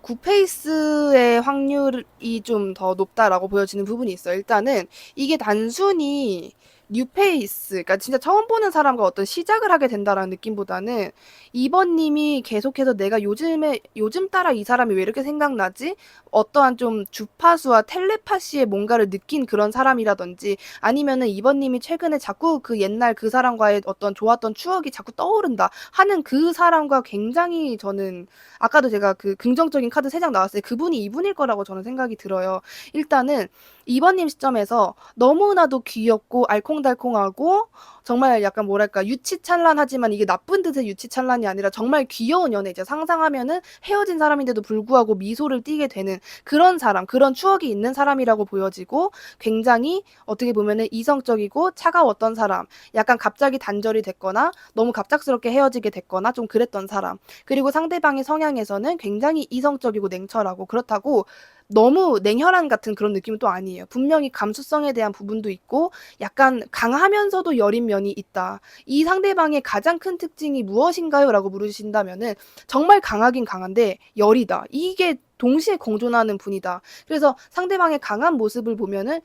굿페이스의 확률이 좀 더 높다라고 보여지는 부분이 있어요. 일단은 이게 단순히 뉴페이스, 그러니까 진짜 처음 보는 사람과 어떤 시작을 하게 된다라는 느낌보다는 2번님이 계속해서 내가 요즘 따라 이 사람이 왜 이렇게 생각나지? 어떠한 좀 주파수와 텔레파시의 뭔가를 느낀 그런 사람이라든지 아니면은 2번님이 최근에 자꾸 그 옛날 그 사람과의 어떤 좋았던 추억이 자꾸 떠오른다 하는 그 사람과 굉장히 저는 아까도 제가 그 긍정적인 카드 3장 나왔을 때 그분이 이분일 거라고 저는 생각이 들어요. 일단은 2번님 시점에서 너무나도 귀엽고 알콩달콩하고 정말 약간 뭐랄까 유치찬란하지만 이게 나쁜 뜻의 유치찬란이 아니라 정말 귀여운 연애 이제 상상하면은 헤어진 사람인데도 불구하고 미소를 띠게 되는 그런 사람, 그런 추억이 있는 사람이라고 보여지고 굉장히 어떻게 보면은 이성적이고 차가웠던 사람, 약간 갑자기 단절이 됐거나 너무 갑작스럽게 헤어지게 됐거나 좀 그랬던 사람. 그리고 상대방의 성향에서는 굉장히 이성적이고 냉철하고 그렇다고 너무 냉혈한 같은 그런 느낌은 또 아니에요. 분명히 감수성에 대한 부분도 있고 약간 강하면서도 여린 면이 있다. 이 상대방의 가장 큰 특징이 무엇인가요? 라고 물으신다면은 정말 강하긴 강한데 열이다. 이게 동시에 공존하는 분이다. 그래서 상대방의 강한 모습을 보면은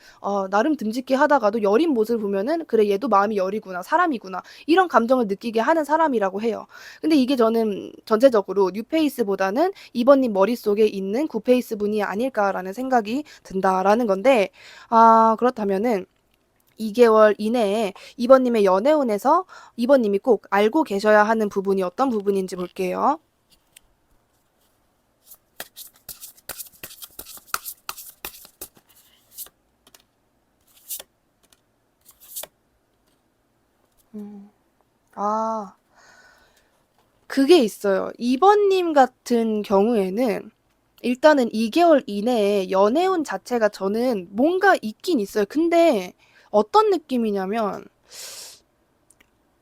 나름 듬직해 하다가도 여린 모습을 보면은 그래 얘도 마음이 여리구나 사람이구나 이런 감정을 느끼게 하는 사람이라고 해요. 근데 이게 저는 전체적으로 뉴페이스보다는 이번님 머릿속에 있는 굿페이스 분이 아닐까라는 생각이 든다라는 건데 그렇다면은 2개월 이내에 이번님의 연애운에서 이번님이 꼭 알고 계셔야 하는 부분이 어떤 부분인지 볼게요. 음. 아, 그게 있어요. 이번님 같은 경우에는 일단은 2개월 이내에 연애운 자체가 저는 뭔가 있긴 있어요. 근데 어떤 느낌이냐면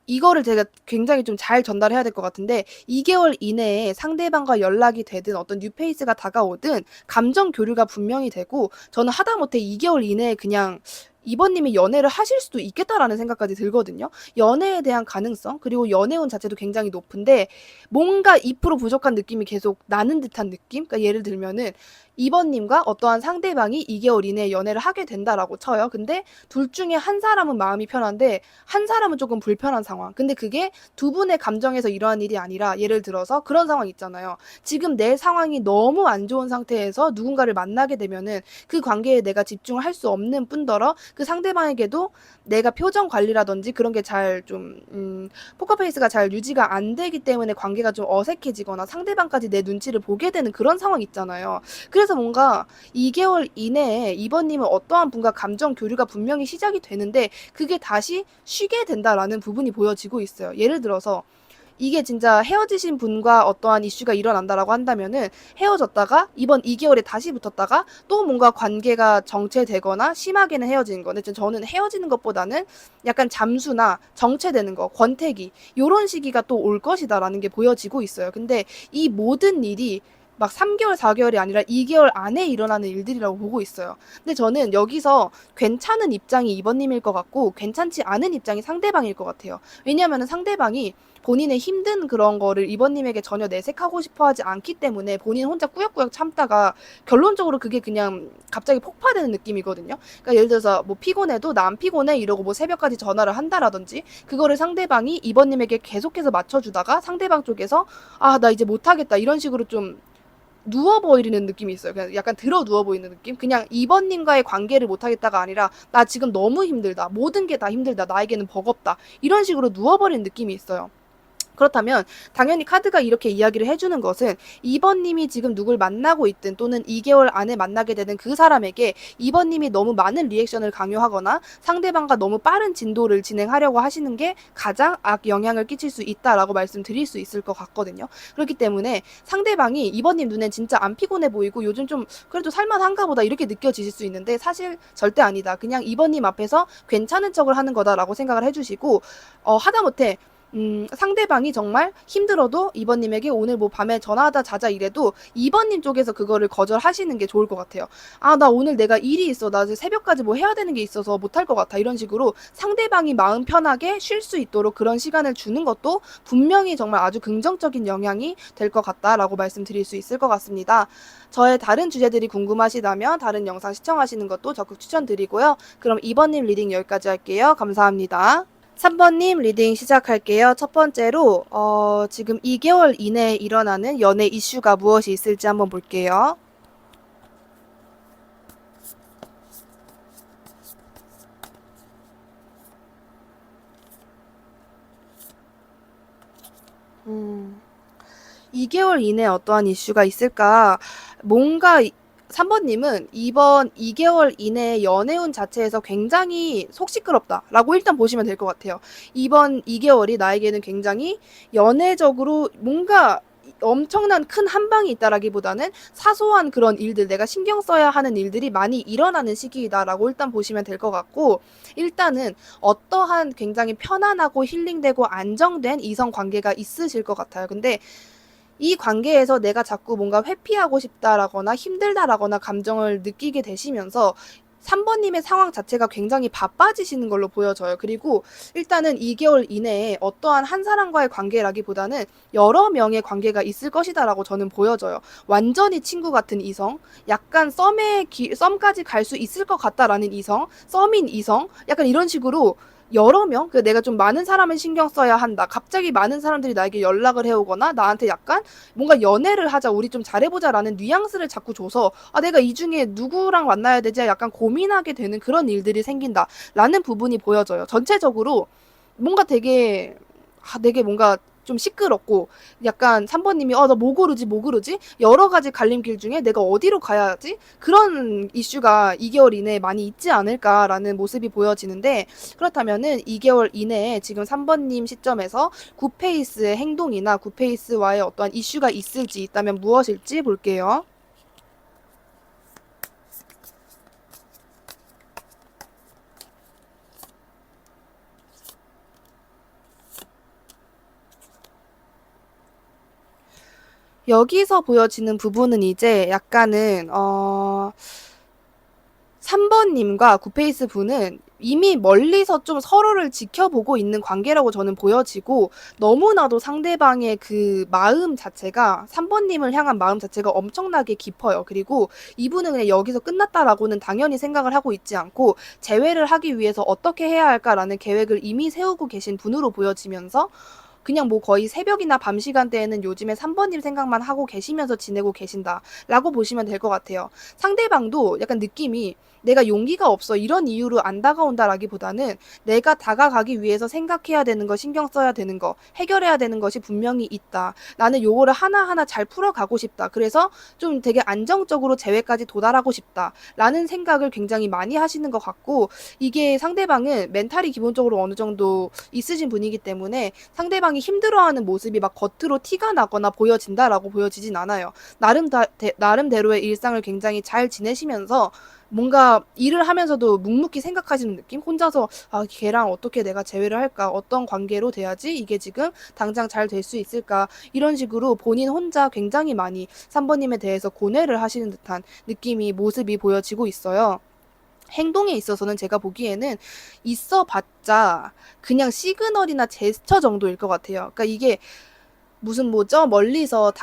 이거를 제가 굉장히 좀 잘 전달해야 될 것 같은데 2개월 이내에 상대방과 연락이 되든 어떤 뉴페이스가 다가오든 감정 교류가 분명히 되고 저는 하다못해 2개월 이내에 그냥 이번님이 연애를 하실 수도 있겠다라는 생각까지 들거든요. 연애에 대한 가능성, 그리고 연애운 자체도 굉장히 높은데 뭔가 2% 부족한 느낌이 계속 나는 듯한 느낌? 그러니까 예를 들면은 이번님과 어떠한 상대방이 2개월 이내에 연애를 하게 된다라고 쳐요. 근데 둘 중에 한 사람은 마음이 편한데 한 사람은 조금 불편한 상황. 근데 그게 두 분의 감정에서 일어난 일이 아니라 예를 들어서 그런 상황 있잖아요. 지금 내 상황이 너무 안 좋은 상태에서 누군가를 만나게 되면은 그 관계에 내가 집중을 할 수 없는 뿐더러 그 상대방에게도 내가 표정 관리라든지 그런 게 잘 좀 포커페이스가 잘 유지가 안 되기 때문에 관계가 좀 어색해지거나 상대방까지 내 눈치를 보게 되는 그런 상황 있잖아요. 그래서 뭔가 2개월 이내에 이번님은 어떠한 분과 감정 교류가 분명히 시작이 되는데 그게 다시 쉬게 된다라는 부분이 보여지고 있어요. 예를 들어서 이게 진짜 헤어지신 분과 어떠한 이슈가 일어난다라고 한다면은 헤어졌다가 이번 2개월에 다시 붙었다가 또 뭔가 관계가 정체되거나 심하게는 헤어지는 거. 근데 저는 헤어지는 것보다는 약간 잠수나 정체되는 거, 권태기 요런 시기가 또 올 것이다라는 게 보여지고 있어요. 근데 이 모든 일이 막 3개월, 4개월이 아니라 2개월 안에 일어나는 일들이라고 보고 있어요. 근데 저는 여기서 괜찮은 입장이 이번님일 것 같고 괜찮지 않은 입장이 상대방일 것 같아요. 왜냐하면 상대방이 본인의 힘든 그런 거를 이번님에게 전혀 내색하고 싶어 하지 않기 때문에 본인 혼자 꾸역꾸역 참다가 결론적으로 그게 그냥 갑자기 폭파되는 느낌이거든요. 그러니까 예를 들어서 뭐 피곤해도 나 안 피곤해 이러고 뭐 새벽까지 전화를 한다라든지 그거를 상대방이 이번님에게 계속해서 맞춰주다가 상대방 쪽에서 아, 나 이제 못하겠다 이런 식으로 좀 누워버리는 느낌이 있어요. 그냥 약간 들어 누워 보이는 느낌? 그냥 이번님과의 관계를 못하겠다가 아니라 나 지금 너무 힘들다. 모든 게 다 힘들다. 나에게는 버겁다. 이런 식으로 누워버리는 느낌이 있어요. 그렇다면 당연히 카드가 이렇게 이야기를 해주는 것은 2번님이 지금 누굴 만나고 있든 또는 2개월 안에 만나게 되는 그 사람에게 2번님이 너무 많은 리액션을 강요하거나 상대방과 너무 빠른 진도를 진행하려고 하시는 게 가장 악영향을 끼칠 수 있다라고 말씀드릴 수 있을 것 같거든요. 그렇기 때문에 상대방이 2번님 눈엔 진짜 안 피곤해 보이고 요즘 좀 그래도 살만한가 보다 이렇게 느껴지실 수 있는데 사실 절대 아니다. 그냥 2번님 앞에서 괜찮은 척을 하는 거다라고 생각을 해주시고 하다못해 상대방이 정말 힘들어도 이번님에게 오늘 뭐 밤에 전화하다 자자 이래도 이번님 쪽에서 그거를 거절하시는 게 좋을 것 같아요. 아, 나 오늘 내가 일이 있어. 나 새벽까지 뭐 해야 되는 게 있어서 못할 것 같아. 이런 식으로 상대방이 마음 편하게 쉴 수 있도록 그런 시간을 주는 것도 분명히 정말 아주 긍정적인 영향이 될 것 같다라고 말씀드릴 수 있을 것 같습니다. 저의 다른 주제들이 궁금하시다면 다른 영상 시청하시는 것도 적극 추천드리고요. 그럼 이번님 리딩 여기까지 할게요. 감사합니다. 3번님 리딩 시작할게요. 첫 번째로 지금 2개월 이내에 일어나는 연애 이슈가 무엇이 있을지 한번 볼게요. 음, 2개월 이내에 어떠한 이슈가 있을까? 뭔가 3번님은 이번 2개월 이내에 연애운 자체에서 굉장히 속 시끄럽다라고 일단 보시면 될 것 같아요. 이번 2개월이 나에게는 굉장히 연애적으로 뭔가 엄청난 큰 한방이 있다라기보다는 사소한 그런 일들, 내가 신경 써야 하는 일들이 많이 일어나는 시기이다라고 일단 보시면 될 것 같고, 일단은 어떠한 굉장히 편안하고 힐링되고 안정된 이성 관계가 있으실 것 같아요. 근데 이 관계에서 내가 자꾸 뭔가 회피하고 싶다라거나 힘들다라거나 감정을 느끼게 되시면서 3번님의 상황 자체가 굉장히 바빠지시는 걸로 보여져요. 그리고 일단은 2개월 이내에 어떠한 한 사람과의 관계라기보다는 여러 명의 관계가 있을 것이다라고 저는 보여져요. 완전히 친구 같은 이성, 약간 썸까지 갈 수 있을 것 같다라는 이성, 썸인 이성, 약간 이런 식으로 여러 명? 내가 좀 많은 사람을 신경 써야 한다. 갑자기 많은 사람들이 나에게 연락을 해오거나 나한테 약간 뭔가 연애를 하자, 우리 좀 잘해보자라는 뉘앙스를 자꾸 줘서 아, 내가 이 중에 누구랑 만나야 되지? 약간 고민하게 되는 그런 일들이 생긴다라는 부분이 보여져요. 전체적으로 뭔가 되게 뭔가 좀 시끄럽고 약간 3번님이 나 뭐 고르지 뭐 고르지? 여러 가지 갈림길 중에 내가 어디로 가야 하지? 그런 이슈가 2개월 이내에 많이 있지 않을까라는 모습이 보여지는데 그렇다면은 2개월 이내에 지금 3번님 시점에서 굿페이스의 행동이나 굿페이스와의 어떠한 이슈가 있을지 있다면 무엇일지 볼게요. 여기서 보여지는 부분은 이제 약간은 3번님과 구페이스 분은 이미 멀리서 좀 서로를 지켜보고 있는 관계라고 저는 보여지고, 너무나도 상대방의 그 마음 자체가, 3번님을 향한 마음 자체가 엄청나게 깊어요. 그리고 이분은 그냥 여기서 끝났다라고는 당연히 생각을 하고 있지 않고, 재회를 하기 위해서 어떻게 해야 할까라는 계획을 이미 세우고 계신 분으로 보여지면서, 그냥 뭐 거의 새벽이나 밤 시간대에는 요즘에 3번님 생각만 하고 계시면서 지내고 계신다라고 보시면 될 것 같아요. 상대방도 약간 느낌이 내가 용기가 없어 이런 이유로 안 다가온다라기보다는 내가 다가가기 위해서 생각해야 되는 거, 신경 써야 되는 거, 해결해야 되는 것이 분명히 있다. 나는 요거를 하나하나 잘 풀어가고 싶다. 그래서 좀 되게 안정적으로 재회까지 도달하고 싶다. 라는 생각을 굉장히 많이 하시는 것 같고, 이게 상대방은 멘탈이 기본적으로 어느 정도 있으신 분이기 때문에 상대방이 힘들어하는 모습이 막 겉으로 티가 나거나 보여진다라고 보여지진 않아요. 나름대로의 일상을 굉장히 잘 지내시면서 뭔가 일을 하면서도 묵묵히 생각하시는 느낌? 혼자서 아, 걔랑 어떻게 내가 재회를 할까? 어떤 관계로 돼야지 이게 지금 당장 잘 될 수 있을까? 이런 식으로 본인 혼자 굉장히 많이 3번님에 대해서 고뇌를 하시는 듯한 느낌이 모습이 보여지고 있어요. 행동에 있어서는 제가 보기에는 있어봤자 그냥 시그널이나 제스처 정도일 것 같아요. 그러니까 이게 무슨 뭐죠? 멀리서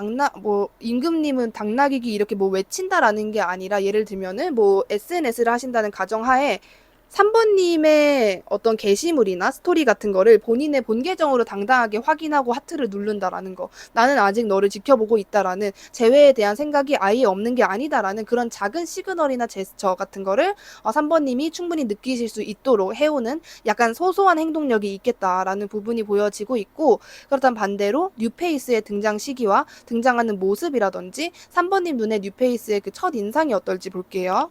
뭐 임금님은 당나귀기 이렇게 뭐 외친다라는 게 아니라, 예를 들면은 뭐 SNS를 하신다는 가정하에 3번님의 어떤 게시물이나 스토리 같은 거를 본인의 본 계정으로 당당하게 확인하고 하트를 누른다라는 거. 나는 아직 너를 지켜보고 있다라는, 재회에 대한 생각이 아예 없는 게 아니다라는 그런 작은 시그널이나 제스처 같은 거를 3번님이 충분히 느끼실 수 있도록 해오는 약간 소소한 행동력이 있겠다라는 부분이 보여지고 있고, 그렇다면 반대로 뉴페이스의 등장 시기와 등장하는 모습이라든지 3번님 눈에 뉴페이스의 그 첫 인상이 어떨지 볼게요.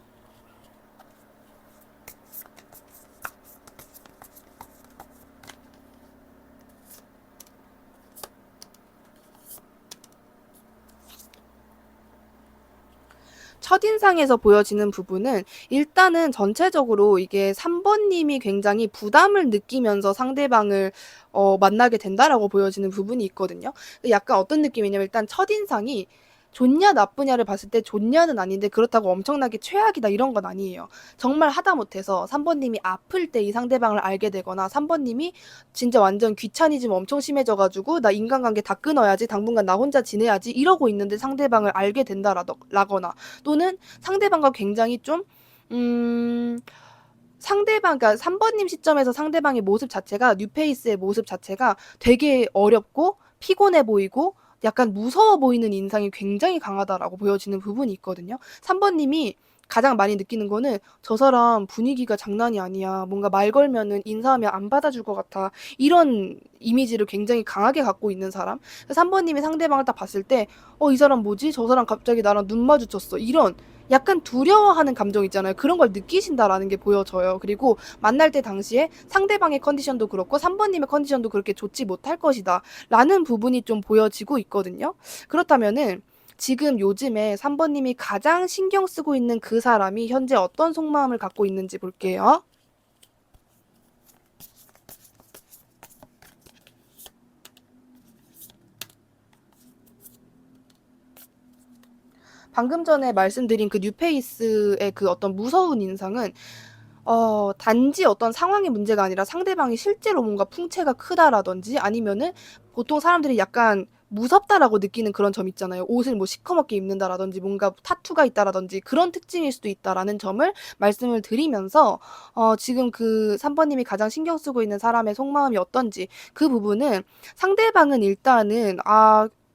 첫인상에서 보여지는 부분은 일단은 전체적으로 이게 3번님이 굉장히 부담을 느끼면서 상대방을 만나게 된다라고 보여지는 부분이 있거든요. 약간 어떤 느낌이냐면, 일단 첫인상이 좋냐 나쁘냐를 봤을 때 좋냐는 아닌데, 그렇다고 엄청나게 최악이다 이런 건 아니에요. 정말 하다못해서 3번님이 아플 때 이 상대방을 알게 되거나, 3번님이 진짜 완전 귀차니즘 엄청 심해져가지고 나 인간관계 다 끊어야지, 당분간 나 혼자 지내야지 이러고 있는데 상대방을 알게 된다라거나, 또는 상대방과 굉장히 좀 상대방, 그러니까 3번님 시점에서 상대방의 모습 자체가, 뉴페이스의 모습 자체가 되게 어렵고 피곤해 보이고 약간 무서워 보이는 인상이 굉장히 강하다라고 보여지는 부분이 있거든요. 3번님이 가장 많이 느끼는 거는 저 사람 분위기가 장난이 아니야. 뭔가 말 걸면은 인사하면 안 받아줄 것 같아. 이런 이미지를 굉장히 강하게 갖고 있는 사람. 3번님이 상대방을 딱 봤을 때, 이 사람 뭐지? 저 사람 갑자기 나랑 눈 마주쳤어. 이런 약간 두려워하는 감정 있잖아요. 그런 걸 느끼신다라는 게 보여져요. 그리고 만날 때 당시에 상대방의 컨디션도 그렇고 3번님의 컨디션도 그렇게 좋지 못할 것이다 라는 부분이 좀 보여지고 있거든요. 그렇다면은 지금 요즘에 3번님이 가장 신경 쓰고 있는 그 사람이 현재 어떤 속마음을 갖고 있는지 볼게요. 방금 전에 말씀드린 그 뉴페이스의 그 어떤 무서운 인상은 단지 어떤 상황의 문제가 아니라 상대방이 실제로 뭔가 풍채가 크다라든지, 아니면은 보통 사람들이 약간 무섭다라고 느끼는 그런 점 있잖아요. 옷을 뭐 시커멓게 입는다라든지 뭔가 타투가 있다라든지 그런 특징일 수도 있다라는 점을 말씀을 드리면서, 지금 그 3번님이 가장 신경 쓰고 있는 사람의 속마음이 어떤지, 그 부분은 상대방은 일단은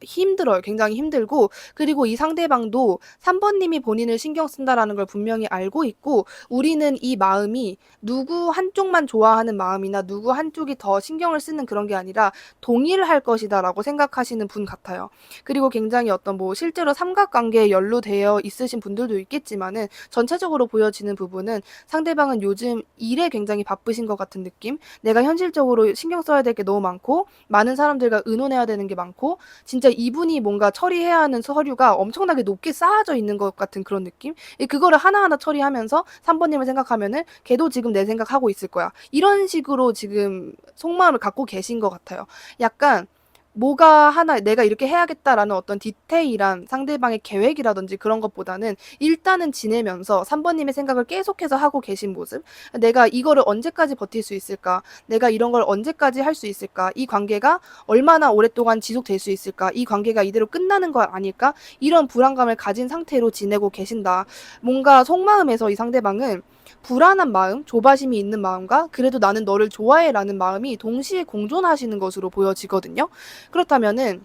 힘들어요. 굉장히 힘들고, 그리고 이 상대방도 3번님이 본인을 신경 쓴다라는 걸 분명히 알고 있고, 우리는 이 마음이 누구 한쪽만 좋아하는 마음이나 누구 한쪽이 더 신경을 쓰는 그런 게 아니라 동일할 것이다라고 생각하시는 분 같아요. 그리고 굉장히 어떤 뭐 실제로 삼각관계에 연루되어 있으신 분들도 있겠지만은, 전체적으로 보여지는 부분은 상대방은 요즘 일에 굉장히 바쁘신 것 같은 느낌? 내가 현실적으로 신경 써야 될 게 너무 많고, 많은 사람들과 의논해야 되는 게 많고, 진짜 이분이 뭔가 처리해야 하는 서류가 엄청나게 높게 쌓아져 있는 것 같은 그런 느낌? 그거를 하나하나 처리하면서 3번님을 생각하면은 걔도 지금 내 생각하고 있을 거야. 이런 식으로 지금 속마음을 갖고 계신 것 같아요. 약간 뭐가 하나 내가 이렇게 해야겠다라는 어떤 디테일한 상대방의 계획이라든지 그런 것보다는 일단은 지내면서 3번님의 생각을 계속해서 하고 계신 모습. 내가 이거를 언제까지 버틸 수 있을까? 내가 이런 걸 언제까지 할 수 있을까? 이 관계가 얼마나 오랫동안 지속될 수 있을까? 이 관계가 이대로 끝나는 거 아닐까? 이런 불안감을 가진 상태로 지내고 계신다. 뭔가 속마음에서 이 상대방은 불안한 마음, 조바심이 있는 마음과 그래도 나는 너를 좋아해라는 마음이 동시에 공존하시는 것으로 보여지거든요. 그렇다면은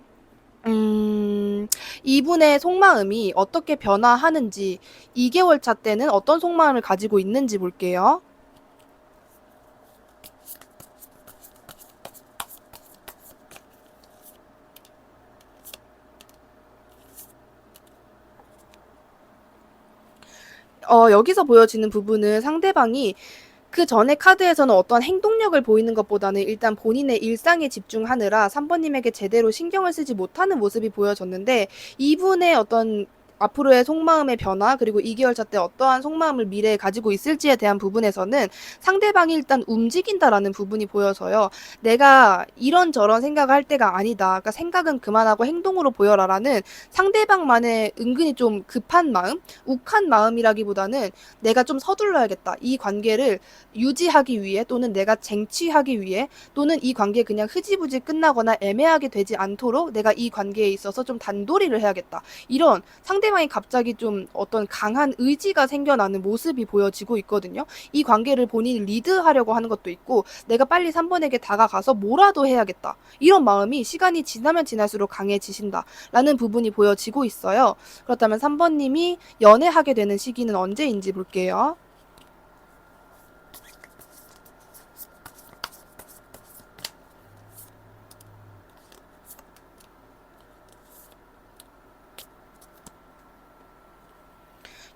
이분의 속마음이 어떻게 변화하는지 2개월 차 때는 어떤 속마음을 가지고 있는지 볼게요. 여기서 보여지는 부분은 상대방이 그 전에 카드에서는 어떤 행동력을 보이는 것보다는 일단 본인의 일상에 집중하느라 3번님에게 제대로 신경을 쓰지 못하는 모습이 보여졌는데 이분의 어떤 앞으로의 속마음의 변화 그리고 2개월 차 때 어떠한 속마음을 미래에 가지고 있을지에 대한 부분에서는 상대방이 일단 움직인다라는 부분이 보여서요. 내가 이런저런 생각을 할 때가 아니다. 그러니까 생각은 그만하고 행동으로 보여라라는 상대방만의 은근히 좀 급한 마음, 욱한 마음이라기보다는 내가 좀 서둘러야겠다. 이 관계를 유지하기 위해 또는 내가 쟁취하기 위해 또는 이 관계 그냥 흐지부지 끝나거나 애매하게 되지 않도록 내가 이 관계에 있어서 좀 단도리를 해야겠다. 이런 상대방이 갑자기 좀 어떤 강한 의지가 생겨나는 모습이 보여지고 있거든요. 이 관계를 본인이 리드하려고 하는 것도 있고 내가 빨리 3번에게 다가가서 뭐라도 해야겠다. 이런 마음이 시간이 지나면 지날수록 강해지신다. 라는 부분이 보여지고 있어요. 그렇다면 3번님이 연애하게 되는 시기는 언제인지 볼게요.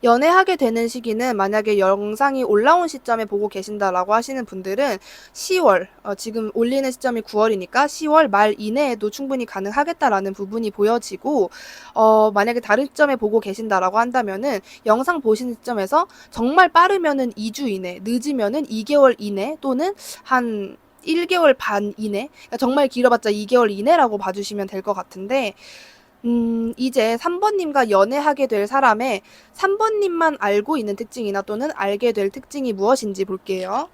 연애하게 되는 시기는 만약에 영상이 올라온 시점에 보고 계신다라고 하시는 분들은 10월, 지금 올리는 시점이 9월이니까 10월 말 이내에도 충분히 가능하겠다라는 부분이 보여지고, 만약에 다른 시점에 보고 계신다라고 한다면은 영상 보시는 시점에서 정말 빠르면은 2주 이내, 늦으면은 2개월 이내 또는 한 1개월 반 이내, 그러니까 정말 길어봤자 2개월 이내라고 봐주시면 될 것 같은데, 이제 3번님과 연애하게 될 사람의 3번님만 알고 있는 특징이나 또는 알게 될 특징이 무엇인지 볼게요.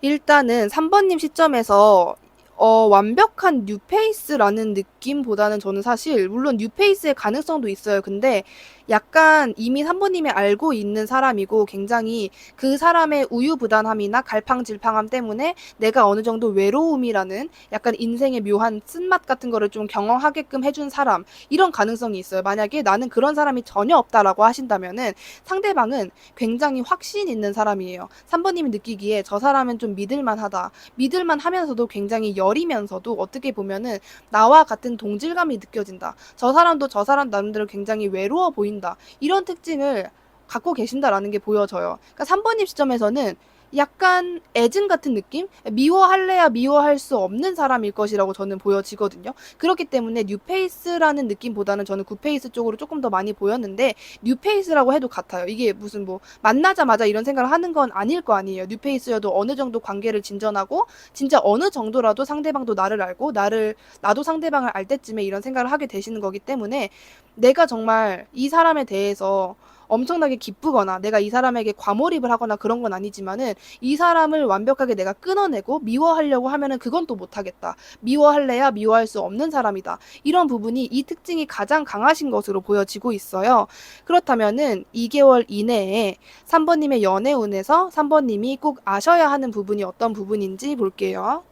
일단은 3번님 시점에서 완벽한 뉴페이스라는 느낌보다는 저는 사실 물론 뉴페이스의 가능성도 있어요. 근데 약간 이미 3번님이 알고 있는 사람이고 굉장히 그 사람의 우유부단함이나 갈팡질팡함 때문에 내가 어느 정도 외로움이라는 약간 인생의 묘한 쓴맛 같은 거를 좀 경험하게끔 해준 사람 이런 가능성이 있어요. 만약에 나는 그런 사람이 전혀 없다라고 하신다면은 상대방은 굉장히 확신 있는 사람이에요. 3번님이 느끼기에 저 사람은 좀 믿을만하다. 믿을만 하면서도 굉장히 여리면서도 어떻게 보면은 나와 같은 동질감이 느껴진다. 저 사람도 저 사람 나름대로 굉장히 외로워 보인다. 이런 특징을 갖고 계신다라는 게 보여져요. 그러니까 3번님 시점에서는 약간 애증 같은 느낌? 미워할래야 미워할 수 없는 사람일 것이라고 저는 보여지거든요. 그렇기 때문에 뉴페이스라는 느낌보다는 저는 구페이스 쪽으로 조금 더 많이 보였는데 뉴페이스라고 해도 같아요. 이게 무슨 뭐 만나자마자 이런 생각을 하는 건 아닐 거 아니에요. 뉴페이스여도 어느 정도 관계를 진전하고 진짜 어느 정도라도 상대방도 나를 알고 나도 상대방을 알 때쯤에 이런 생각을 하게 되시는 거기 때문에 내가 정말 이 사람에 대해서 엄청나게 기쁘거나 내가 이 사람에게 과몰입을 하거나 그런 건 아니지만은 이 사람을 완벽하게 내가 끊어내고 미워하려고 하면은 그건 또 못하겠다. 미워할래야 미워할 수 없는 사람이다. 이런 부분이 이 특징이 가장 강하신 것으로 보여지고 있어요. 그렇다면은 2개월 이내에 3번님의 연애운에서 3번님이 꼭 아셔야 하는 부분이 어떤 부분인지 볼게요.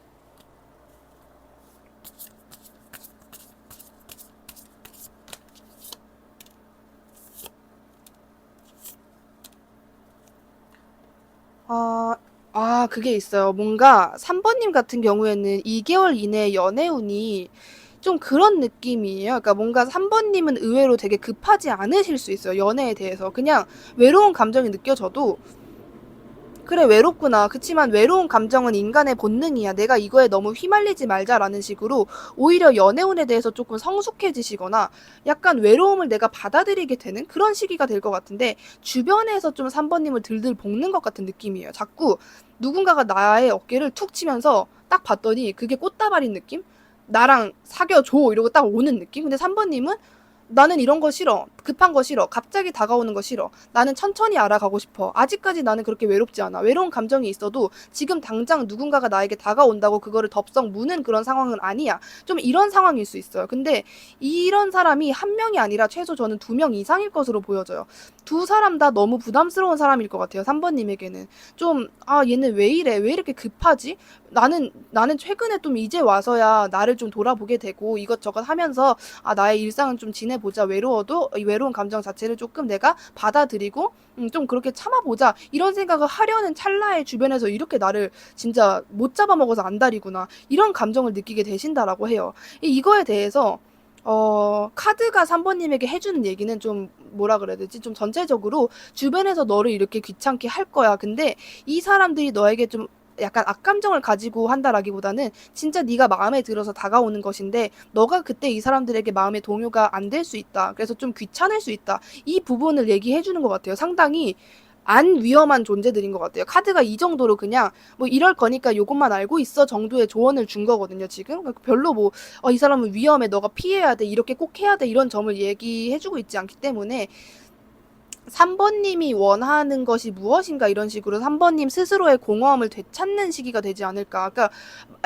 아, 그게 있어요. 뭔가 3번님 같은 경우에는 2개월 이내 연애운이 좀 그런 느낌이에요. 그러니까 뭔가 3번님은 의외로 되게 급하지 않으실 수 있어요. 연애에 대해서. 그냥 외로운 감정이 느껴져도 그래, 외롭구나. 그치만 외로운 감정은 인간의 본능이야. 내가 이거에 너무 휘말리지 말자라는 식으로 오히려 연애운에 대해서 조금 성숙해지시거나 약간 외로움을 내가 받아들이게 되는 그런 시기가 될 것 같은데 주변에서 좀 3번님을 들들 볶는 것 같은 느낌이에요. 자꾸 누군가가 나의 어깨를 툭 치면서 딱 봤더니 그게 꽃다발인 느낌? 나랑 사귀어줘 이러고 딱 오는 느낌? 근데 3번님은 나는 이런 거 싫어. 급한 거 싫어. 갑자기 다가오는 거 싫어. 나는 천천히 알아가고 싶어. 아직까지 나는 그렇게 외롭지 않아. 외로운 감정이 있어도 지금 당장 누군가가 나에게 다가온다고 그거를 덥석 무는 그런 상황은 아니야. 좀 이런 상황일 수 있어요. 근데 이런 사람이 한 명이 아니라 최소 저는 2명 이상일 것으로 보여져요. 두 사람 다 너무 부담스러운 사람일 것 같아요. 3번님에게는. 좀, 아, 얘는 왜 이래? 왜 이렇게 급하지? 나는 최근에 좀 이제 와서야 나를 좀 돌아보게 되고 이것저것 하면서 아, 나의 일상은 좀 지내보자. 외로워도 이 외로운 감정 자체를 조금 내가 받아들이고 좀 그렇게 참아보자. 이런 생각을 하려는 찰나에 주변에서 이렇게 나를 진짜 못 잡아먹어서 안달이구나. 이런 감정을 느끼게 되신다라고 해요. 이거에 대해서 카드가 3번님에게 해주는 얘기는 좀 뭐라 그래야 되지? 좀 전체적으로 주변에서 너를 이렇게 귀찮게 할 거야. 근데 이 사람들이 너에게 좀 약간 악감정을 가지고 한다라기보다는 진짜 네가 마음에 들어서 다가오는 것인데 너가 그때 이 사람들에게 마음의 동요가 안 될 수 있다. 그래서 좀 귀찮을 수 있다. 이 부분을 얘기해 주는 것 같아요. 상당히 안 위험한 존재들인 것 같아요. 카드가 이 정도로 그냥 뭐 이럴 거니까 요것만 알고 있어 정도의 조언을 준 거거든요, 지금. 그러니까 별로 뭐, 이 사람은 위험해, 너가 피해야 돼, 이렇게 꼭 해야 돼, 이런 점을 얘기해주고 있지 않기 때문에 3번님이 원하는 것이 무엇인가 이런 식으로 3번님 스스로의 공허함을 되찾는 시기가 되지 않을까. 그러니까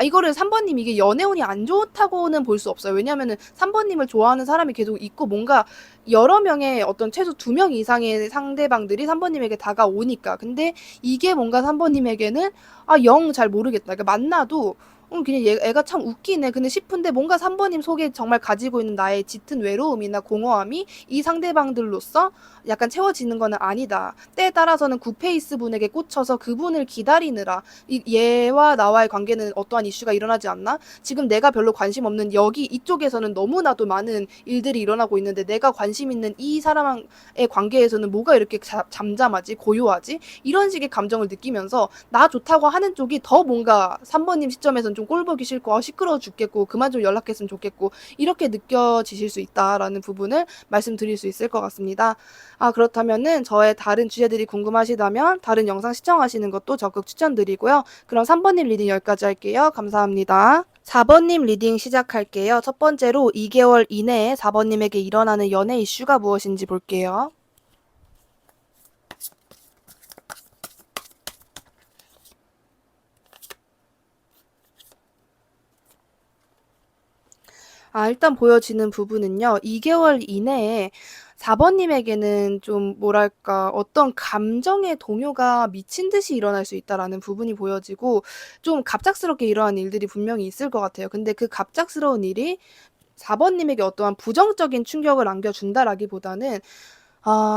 이거를 3번님 이게 연애운이 안 좋다고는 볼 수 없어요. 왜냐면은 3번님을 좋아하는 사람이 계속 있고 뭔가 여러 명의 어떤 최소 2명 이상의 상대방들이 3번님에게 다가오니까. 근데 이게 뭔가 3번님에게는 영 잘 모르겠다. 그러니까 만나도 그냥 애가 참 웃기네. 근데 싶은데 뭔가 3번님 속에 정말 가지고 있는 나의 짙은 외로움이나 공허함이 이 상대방들로서 약간 채워지는 거는 아니다. 때에 따라서는 구페이스 분에게 꽂혀서 그분을 기다리느라 얘와 나와의 관계는 어떠한 이슈가 일어나지 않나? 지금 내가 별로 관심 없는 여기 이쪽에서는 너무나도 많은 일들이 일어나고 있는데 내가 관심 있는 이 사람의 관계에서는 뭐가 이렇게 잠잠하지? 고요하지? 이런 식의 감정을 느끼면서 나 좋다고 하는 쪽이 더 뭔가 3번님 시점에서는 좀 꼴보기 싫고 시끄러워 죽겠고 그만 좀 연락했으면 좋겠고 이렇게 느껴지실 수 있다라는 부분을 말씀드릴 수 있을 것 같습니다. 그렇다면은 저의 다른 주제들이 궁금하시다면 다른 영상 시청하시는 것도 적극 추천드리고요. 그럼 3번님 리딩 여기까지 할게요. 감사합니다. 4번님 리딩 시작할게요. 첫 번째로 2개월 이내에 4번님에게 일어나는 연애 이슈가 무엇인지 볼게요. 일단 보여지는 부분은요. 2개월 이내에 4번님에게는 좀 뭐랄까 어떤 감정의 동요가 미친 듯이 일어날 수 있다라는 부분이 보여지고 좀 갑작스럽게 일어난 일들이 분명히 있을 것 같아요. 근데 그 갑작스러운 일이 4번님에게 어떠한 부정적인 충격을 안겨준다라기보다는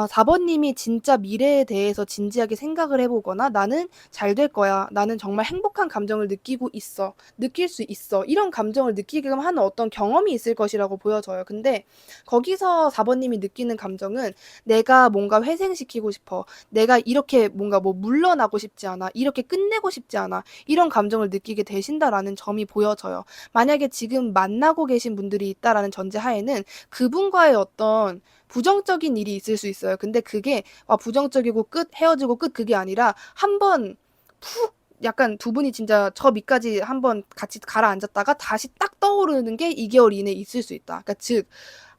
4번님이 진짜 미래에 대해서 진지하게 생각을 해보거나 나는 잘 될 거야. 나는 정말 행복한 감정을 느끼고 있어. 느낄 수 있어. 이런 감정을 느끼게끔 하는 어떤 경험이 있을 것이라고 보여져요. 근데 거기서 4번님이 느끼는 감정은 내가 뭔가 회생시키고 싶어. 내가 이렇게 뭔가 뭐 물러나고 싶지 않아. 이렇게 끝내고 싶지 않아. 이런 감정을 느끼게 되신다라는 점이 보여져요. 만약에 지금 만나고 계신 분들이 있다라는 전제하에는 그분과의 어떤 부정적인 일이 있을 수 있어요. 근데 그게 부정적이고 끝, 헤어지고 끝 그게 아니라 한번 푹 약간 두 분이 진짜 저 밑까지 한번 같이 가라앉았다가 다시 딱 떠오르는 게 2개월 이내에 있을 수 있다. 그러니까 즉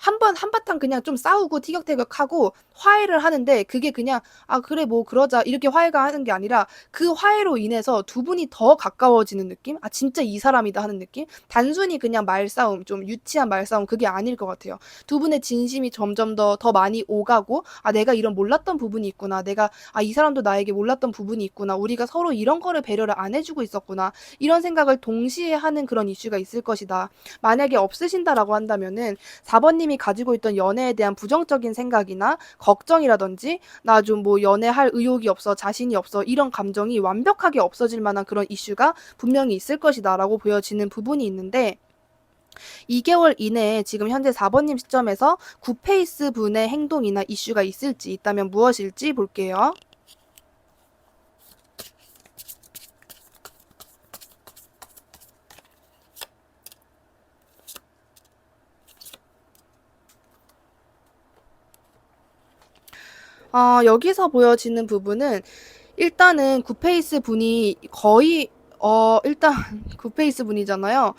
한바탕 그냥 좀 싸우고 티격태격하고 화해를 하는데 그게 그냥 그래 뭐 그러자 이렇게 화해가 하는 게 아니라 그 화해로 인해서 두 분이 더 가까워지는 느낌? 진짜 이 사람이다 하는 느낌? 단순히 그냥 말싸움, 좀 유치한 말싸움 그게 아닐 것 같아요. 두 분의 진심이 점점 더 많이 오가고 내가 이런 몰랐던 부분이 있구나. 내가 이 사람도 나에게 몰랐던 부분이 있구나. 우리가 서로 이런 거를 배려를 안 해주고 있었구나. 이런 생각을 동시에 하는 그런 이슈가 있을 것이다. 만약에 없으신다라고 한다면은 4번님이 가지고 있던 연애에 대한 부정적인 생각이나 걱정이라든지 나 좀 뭐 연애할 의욕이 없어, 자신이 없어 이런 감정이 완벽하게 없어질 만한 그런 이슈가 분명히 있을 것이다 라고 보여지는 부분이 있는데 2개월 이내에 지금 현재 4번님 시점에서 9페이스 분의 행동이나 이슈가 있을지 있다면 무엇일지 볼게요. 여기서 보여지는 부분은 일단은 굿페이스 분이 거의 일단 굿페이스 분이잖아요.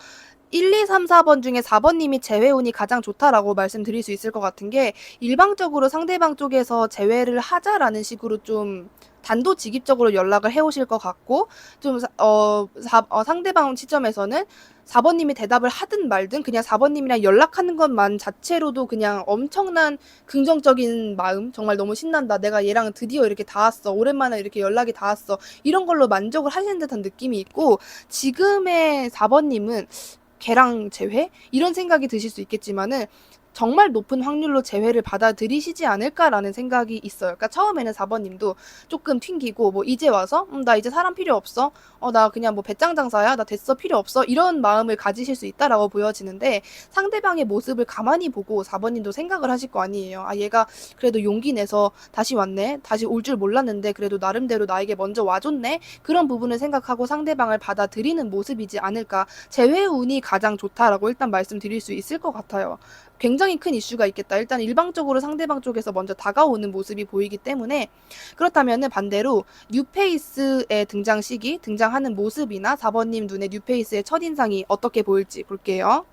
1, 2, 3, 4번 중에 4번님이 재회 운이 가장 좋다라고 말씀드릴 수 있을 것 같은 게 일방적으로 상대방 쪽에서 재회를 하자라는 식으로 좀 단도직입적으로 연락을 해오실 것 같고 좀 상대방 시점에서는 4번님이 대답을 하든 말든 그냥 4번님이랑 연락하는 것만 자체로도 그냥 엄청난 긍정적인 마음 정말 너무 신난다. 내가 얘랑 드디어 이렇게 닿았어. 오랜만에 이렇게 연락이 닿았어. 이런 걸로 만족을 하시는 듯한 느낌이 있고 지금의 4번님은 걔랑 재회? 이런 생각이 드실 수 있겠지만은 정말 높은 확률로 재회를 받아들이시지 않을까라는 생각이 있어요. 그러니까 처음에는 4번님도 조금 튕기고 뭐 이제 와서 나 이제 사람 필요 없어. 나 그냥 뭐 배짱 장사야. 나 됐어 필요 없어. 이런 마음을 가지실 수 있다라고 보여지는데 상대방의 모습을 가만히 보고 4번님도 생각을 하실 거 아니에요. 얘가 그래도 용기 내서 다시 왔네. 다시 올 줄 몰랐는데 그래도 나름대로 나에게 먼저 와줬네. 그런 부분을 생각하고 상대방을 받아들이는 모습이지 않을까. 재회 운이 가장 좋다라고 일단 말씀드릴 수 있을 것 같아요. 굉장히 큰 이슈가 있겠다. 일단 일방적으로 상대방 쪽에서 먼저 다가오는 모습이 보이기 때문에 그렇다면은 반대로 뉴페이스의 등장 시기, 등장하는 모습이나 4번님 눈에 뉴페이스의 첫인상이 어떻게 보일지 볼게요.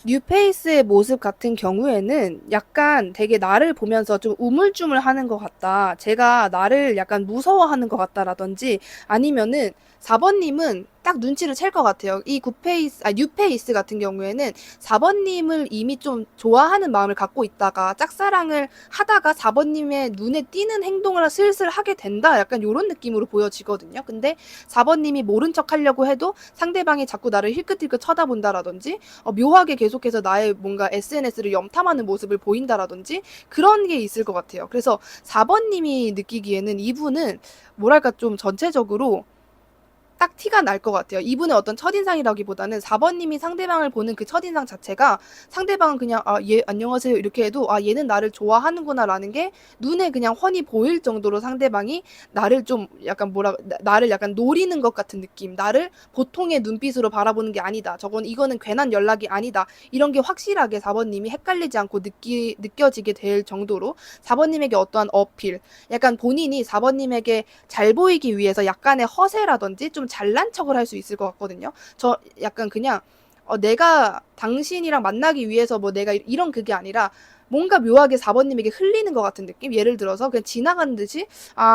뉴페이스의 모습 같은 경우에는 약간 되게 나를 보면서 좀 우물쭈물하는 것 같다. 제가 나를 약간 무서워하는 것 같다라든지 아니면은 4번님은 딱 눈치를 챌 것 같아요. 이 뉴페이스 같은 경우에는 4번님을 이미 좀 좋아하는 마음을 갖고 있다가 짝사랑을 하다가 4번님의 눈에 띄는 행동을 슬슬 하게 된다. 약간 요런 느낌으로 보여지거든요. 근데 4번님이 모른 척 하려고 해도 상대방이 자꾸 나를 힐끗힐끗 쳐다본다라든지 묘하게 계속해서 나의 뭔가 SNS를 염탐하는 모습을 보인다라든지 그런 게 있을 것 같아요. 그래서 4번님이 느끼기에는 이분은 뭐랄까 좀 전체적으로 딱 티가 날 것 같아요. 이분의 어떤 첫인상이라기보다는 4번님이 상대방을 보는 그 첫인상 자체가 상대방은 그냥 얘 안녕하세요 이렇게 해도 얘는 나를 좋아하는구나라는 게 눈에 그냥 훤히 보일 정도로 상대방이 나를 좀 약간 나를 약간 노리는 것 같은 느낌, 나를 보통의 눈빛으로 바라보는 게 아니다. 이거는 괜한 연락이 아니다. 이런 게 확실하게 4번님이 헷갈리지 않고 느껴지게 될 정도로 4번님에게 어떠한 어필, 약간 본인이 4번님에게 잘 보이기 위해서 약간의 허세라든지 좀 잘난 척을 할 수 있을 것 같거든요. 저 약간 그냥 내가 당신이랑 만나기 위해서 뭐 내가 이런 그게 아니라 뭔가 묘하게 4번님에게 흘리는 것 같은 느낌? 예를 들어서 그냥 지나가는 듯이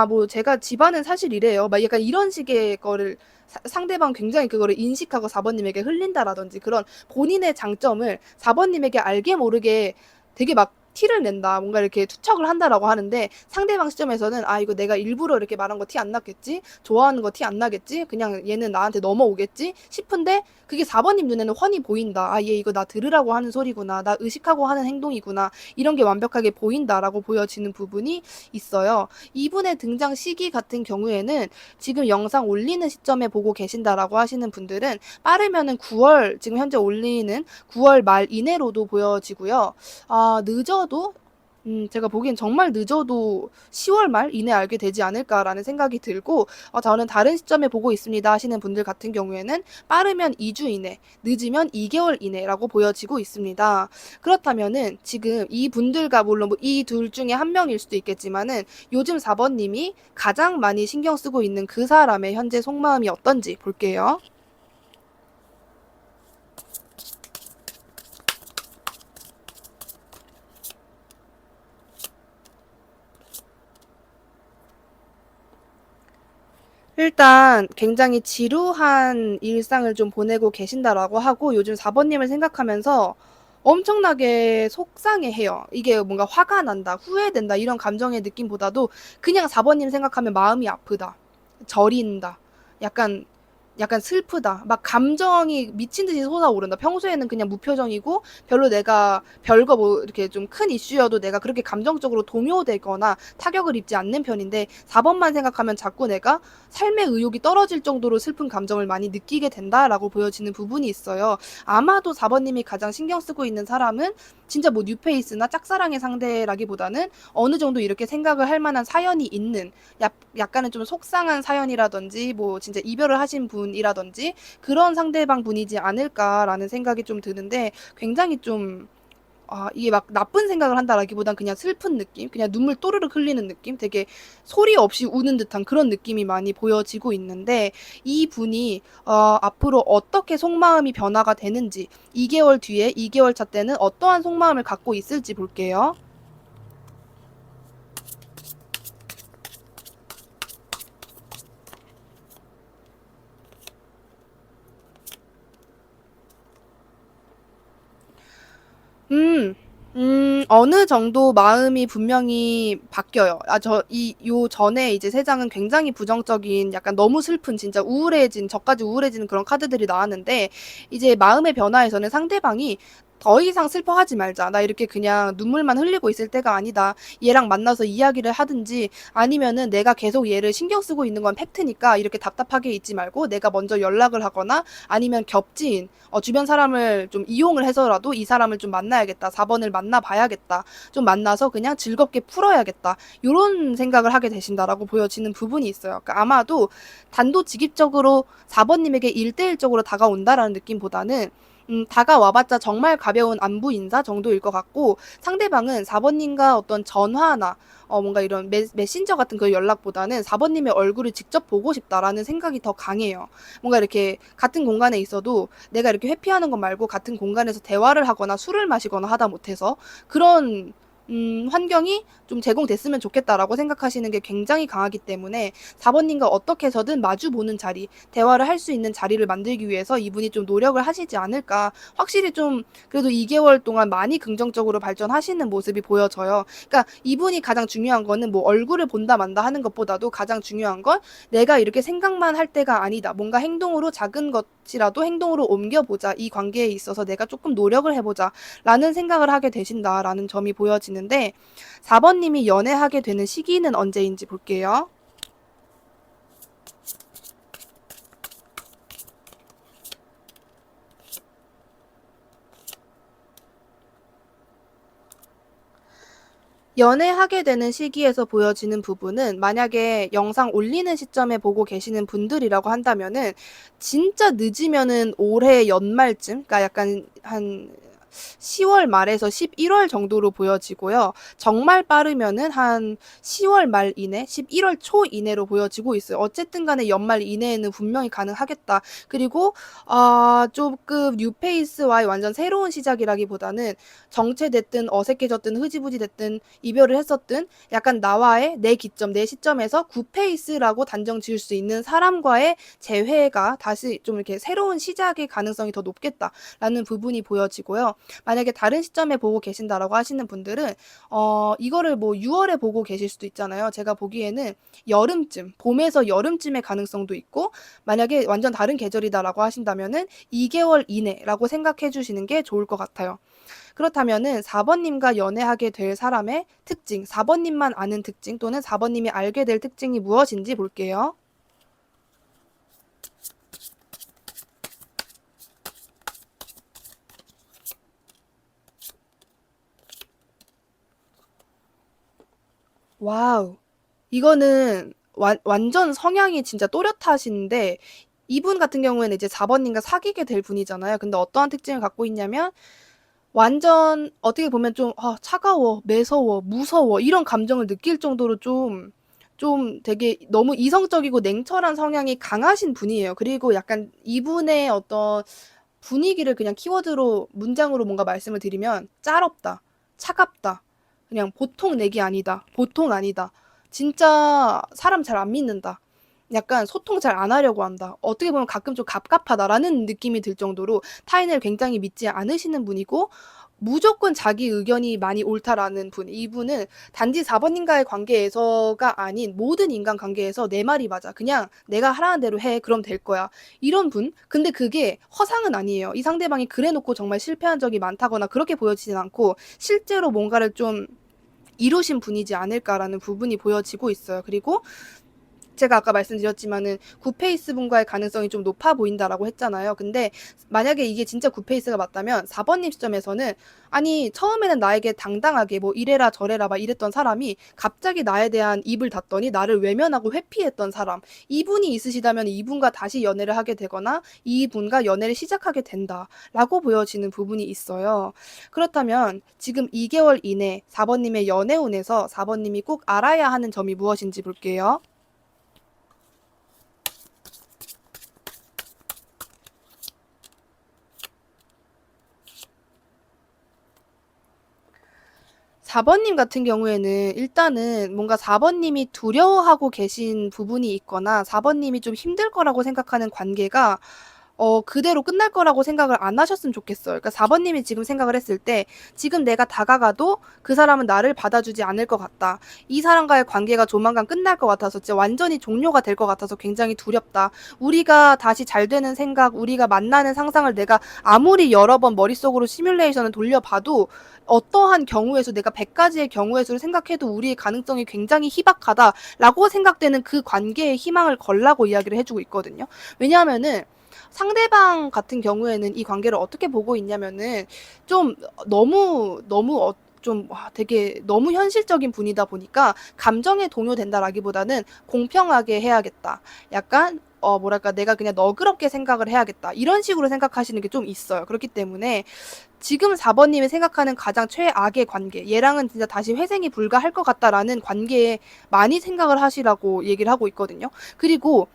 뭐 제가 집안은 사실 이래요. 막 약간 이런 식의 거를 상대방 굉장히 그거를 인식하고 4번님에게 흘린다라든지 그런 본인의 장점을 4번님에게 알게 모르게 되게 막 티를 낸다. 뭔가 이렇게 투척을 한다라고 하는데 상대방 시점에서는 이거 내가 일부러 이렇게 말한 거 티 안 났겠지? 좋아하는 거 티 안 나겠지? 그냥 얘는 나한테 넘어오겠지? 싶은데 그게 4번님 눈에는 훤히 보인다. 얘 이거 나 들으라고 하는 소리구나. 나 의식하고 하는 행동이구나. 이런 게 완벽하게 보인다라고 보여지는 부분이 있어요. 이분의 등장 시기 같은 경우에는 지금 영상 올리는 시점에 보고 계신다라고 하시는 분들은 빠르면은 9월, 지금 현재 올리는 9월 말 이내로도 보여지고요. 늦어도 제가 보기엔 정말 늦어도 10월 말 이내 알게 되지 않을까라는 생각이 들고 저는 다른 시점에 보고 있습니다 하시는 분들 같은 경우에는 빠르면 2주 이내, 늦으면 2개월 이내라고 보여지고 있습니다. 그렇다면은 지금 이 분들과 물론 뭐 이 둘 중에 한 명일 수도 있겠지만은 요즘 4번님이 가장 많이 신경 쓰고 있는 그 사람의 현재 속마음이 어떤지 볼게요. 일단 굉장히 지루한 일상을 좀 보내고 계신다라고 하고 요즘 4번님을 생각하면서 엄청나게 속상해해요. 이게 뭔가 화가 난다, 후회된다 이런 감정의 느낌보다도 그냥 4번님 생각하면 마음이 아프다, 저린다, 약간 약간 슬프다. 막 감정이 미친 듯이 솟아오른다. 평소에는 그냥 무표정이고 별로 내가 별거 뭐 이렇게 좀 큰 이슈여도 내가 그렇게 감정적으로 동요되거나 타격을 입지 않는 편인데 4번만 생각하면 자꾸 내가 삶의 의욕이 떨어질 정도로 슬픈 감정을 많이 느끼게 된다라고 보여지는 부분이 있어요. 아마도 4번님이 가장 신경 쓰고 있는 사람은 진짜 뭐 뉴페이스나 짝사랑의 상대라기보다는 어느 정도 이렇게 생각을 할 만한 사연이 있는 약간은 좀 속상한 사연이라든지 뭐 진짜 이별을 하신 분이라든지 그런 상대방 분이지 않을까라는 생각이 좀 드는데 굉장히 좀 이게 막 나쁜 생각을 한다라기보단 그냥 슬픈 느낌, 그냥 눈물 또르륵 흘리는 느낌, 되게 소리 없이 우는 듯한 그런 느낌이 많이 보여지고 있는데 이 분이 앞으로 어떻게 속마음이 변화가 되는지 2개월 뒤에 2개월 차 때는 어떠한 속마음을 갖고 있을지 볼게요. 음. 어느 정도 마음이 분명히 바뀌어요. 요 전에 이제 세 장은 굉장히 부정적인 약간 너무 슬픈 진짜 우울해진, 저까지 우울해지는 그런 카드들이 나왔는데, 이제 마음의 변화에서는 상대방이 더 이상 슬퍼하지 말자. 나 이렇게 그냥 눈물만 흘리고 있을 때가 아니다. 얘랑 만나서 이야기를 하든지 아니면은 내가 계속 얘를 신경 쓰고 있는 건 팩트니까 이렇게 답답하게 있지 말고 내가 먼저 연락을 하거나 아니면 겹친 주변 사람을 좀 이용을 해서라도 이 사람을 좀 만나야겠다. 4번을 만나봐야겠다. 좀 만나서 그냥 즐겁게 풀어야겠다. 이런 생각을 하게 되신다라고 보여지는 부분이 있어요. 그러니까 아마도 단도직입적으로 4번님에게 일대일적으로 다가온다라는 느낌보다는 다가와봤자 정말 가벼운 안부 인사 정도일 것 같고 상대방은 4번님과 어떤 전화나 뭔가 이런 메신저 같은 그 연락보다는 4번님의 얼굴을 직접 보고 싶다라는 생각이 더 강해요. 뭔가 이렇게 같은 공간에 있어도 내가 이렇게 회피하는 것 말고 같은 공간에서 대화를 하거나 술을 마시거나 하다 못해서 그런 환경이 좀 제공됐으면 좋겠다라고 생각하시는 게 굉장히 강하기 때문에 4번님과 어떻게 해서든 마주보는 자리, 대화를 할 수 있는 자리를 만들기 위해서 이분이 좀 노력을 하시지 않을까. 확실히 좀 그래도 2개월 동안 많이 긍정적으로 발전하시는 모습이 보여져요. 그러니까 이분이 가장 중요한 거는 뭐 얼굴을 본다 만다 하는 것보다도 가장 중요한 건 내가 이렇게 생각만 할 때가 아니다. 뭔가 행동으로 작은 것이라도 행동으로 옮겨보자. 이 관계에 있어서 내가 조금 노력을 해보자. 라는 생각을 하게 되신다라는 점이 보여지는데 4번님이 연애하게 되는 시기는 언제인지 볼게요. 연애하게 되는 시기에서 보여지는 부분은 만약에 영상 올리는 시점에 보고 계시는 분들이라고 한다면은 진짜 늦으면은 올해 연말쯤, 그러니까 약간 한 10월 말에서 11월 정도로 보여지고요. 정말 빠르면은 한 10월 말 이내, 11월 초 이내로 보여지고 있어요. 어쨌든 간에 연말 이내에는 분명히 가능하겠다. 그리고 조금 뉴페이스와의 완전 새로운 시작이라기보다는 정체됐든 어색해졌든 흐지부지 됐든 이별을 했었든 약간 나와의 내 기점, 내 시점에서 굿페이스라고 단정 지을 수 있는 사람과의 재회가 다시 좀 이렇게 새로운 시작의 가능성이 더 높겠다라는 부분이 보여지고요. 만약에 다른 시점에 보고 계신다라고 하시는 분들은 이거를 뭐 6월에 보고 계실 수도 있잖아요. 제가 보기에는 여름쯤, 봄에서 여름쯤의 가능성도 있고 만약에 완전 다른 계절이다라고 하신다면은 2개월 이내라고 생각해 주시는 게 좋을 것 같아요. 그렇다면은 4번님과 연애하게 될 사람의 특징, 4번님만 아는 특징 또는 4번님이 알게 될 특징이 무엇인지 볼게요. 와우. 이거는 완전 성향이 진짜 또렷하신데 이분 같은 경우에는 이제 4번님과 사귀게 될 분이잖아요. 근데 어떠한 특징을 갖고 있냐면 완전 어떻게 보면 좀 차가워, 매서워, 무서워 이런 감정을 느낄 정도로 좀 되게 너무 이성적이고 냉철한 성향이 강하신 분이에요. 그리고 약간 이분의 어떤 분위기를 그냥 키워드로 문장으로 뭔가 말씀을 드리면 짤없다, 차갑다, 그냥 보통 내기 아니다, 보통 아니다, 진짜 사람 잘 안 믿는다, 약간 소통 잘 안 하려고 한다, 어떻게 보면 가끔 좀 갑갑하다라는 느낌이 들 정도로 타인을 굉장히 믿지 않으시는 분이고 무조건 자기 의견이 많이 옳다라는 분. 이분은 단지 4번님과의 관계에서가 아닌 모든 인간관계에서 내 말이 맞아. 그냥 내가 하라는 대로 해. 그럼 될 거야. 이런 분? 근데 그게 허상은 아니에요. 이 상대방이 그래놓고 정말 실패한 적이 많다거나 그렇게 보여지진 않고 실제로 뭔가를 좀 이루신 분이지 않을까라는 부분이 보여지고 있어요. 그리고 제가 아까 말씀드렸지만은 굿페이스 분과의 가능성이 좀 높아 보인다라고 했잖아요. 근데 만약에 이게 진짜 굿페이스가 맞다면 4번님 시점에서는 아니 처음에는 나에게 당당하게 뭐 이래라 저래라 막 이랬던 사람이 갑자기 나에 대한 입을 닫더니 나를 외면하고 회피했던 사람, 이분이 있으시다면 이분과 다시 연애를 하게 되거나 이분과 연애를 시작하게 된다라고 보여지는 부분이 있어요. 그렇다면 지금 2개월 이내 4번님의 연애운에서 4번님이 꼭 알아야 하는 점이 무엇인지 볼게요. 4번님 같은 경우에는 일단은 뭔가 4번님이 두려워하고 계신 부분이 있거나 4번님이 좀 힘들 거라고 생각하는 관계가 그대로 끝날 거라고 생각을 안 하셨으면 좋겠어요. 그러니까 4번님이 지금 생각을 했을 때 지금 내가 다가가도 그 사람은 나를 받아주지 않을 것 같다. 이 사람과의 관계가 조만간 끝날 것 같아서 진짜 완전히 종료가 될 것 같아서 굉장히 두렵다. 우리가 다시 잘 되는 생각, 우리가 만나는 상상을 내가 아무리 여러 번 머릿속으로 시뮬레이션을 돌려봐도 어떠한 경우에서 내가 100가지의 경우에서를 생각해도 우리의 가능성이 굉장히 희박하다라고 생각되는 그 관계에 희망을 걸라고 이야기를 해주고 있거든요. 왜냐하면은 상대방 같은 경우에는 이 관계를 어떻게 보고 있냐면은 좀 너무 좀 되게 너무 현실적인 분이다 보니까 감정에 동요된다라기보다는 공평하게 해야겠다. 약간 뭐랄까 내가 그냥 너그럽게 생각을 해야겠다. 이런 식으로 생각하시는 게 좀 있어요. 그렇기 때문에 지금 4번님이 생각하는 가장 최악의 관계, 얘랑은 진짜 다시 회생이 불가할 것 같다라는 관계에 많이 생각을 하시라고 얘기를 하고 있거든요. 그리고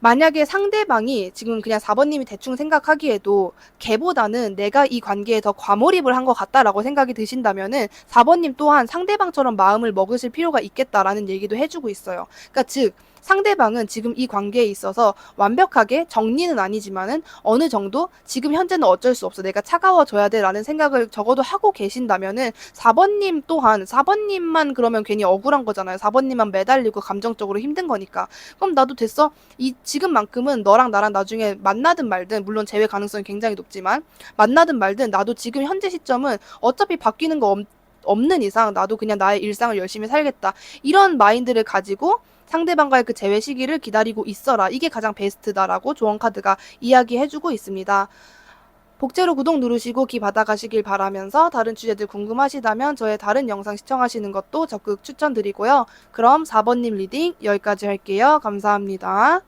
만약에 상대방이 지금 그냥 4번님이 대충 생각하기에도 걔보다는 내가 이 관계에 더 과몰입을 한 것 같다라고 생각이 드신다면은 4번님 또한 상대방처럼 마음을 먹으실 필요가 있겠다라는 얘기도 해주고 있어요. 그러니까 즉 상대방은 지금 이 관계에 있어서 완벽하게 정리는 아니지만은 어느 정도 지금 현재는 어쩔 수 없어. 내가 차가워져야 돼라는 생각을 적어도 하고 계신다면은 4번님 또한 4번님만 그러면 괜히 억울한 거잖아요. 4번님만 매달리고 감정적으로 힘든 거니까. 그럼 나도 됐어. 이 지금만큼은 너랑 나랑 나중에 만나든 말든 물론 재회 가능성이 굉장히 높지만 만나든 말든 나도 지금 현재 시점은 어차피 바뀌는 거 없는 이상 나도 그냥 나의 일상을 열심히 살겠다. 이런 마인드를 가지고 상대방과의 그 재회 시기를 기다리고 있어라. 이게 가장 베스트다라고 조언카드가 이야기해주고 있습니다. 복제로 구독 누르시고 기 받아가시길 바라면서 다른 주제들 궁금하시다면 저의 다른 영상 시청하시는 것도 적극 추천드리고요. 그럼 4번님 리딩 여기까지 할게요. 감사합니다.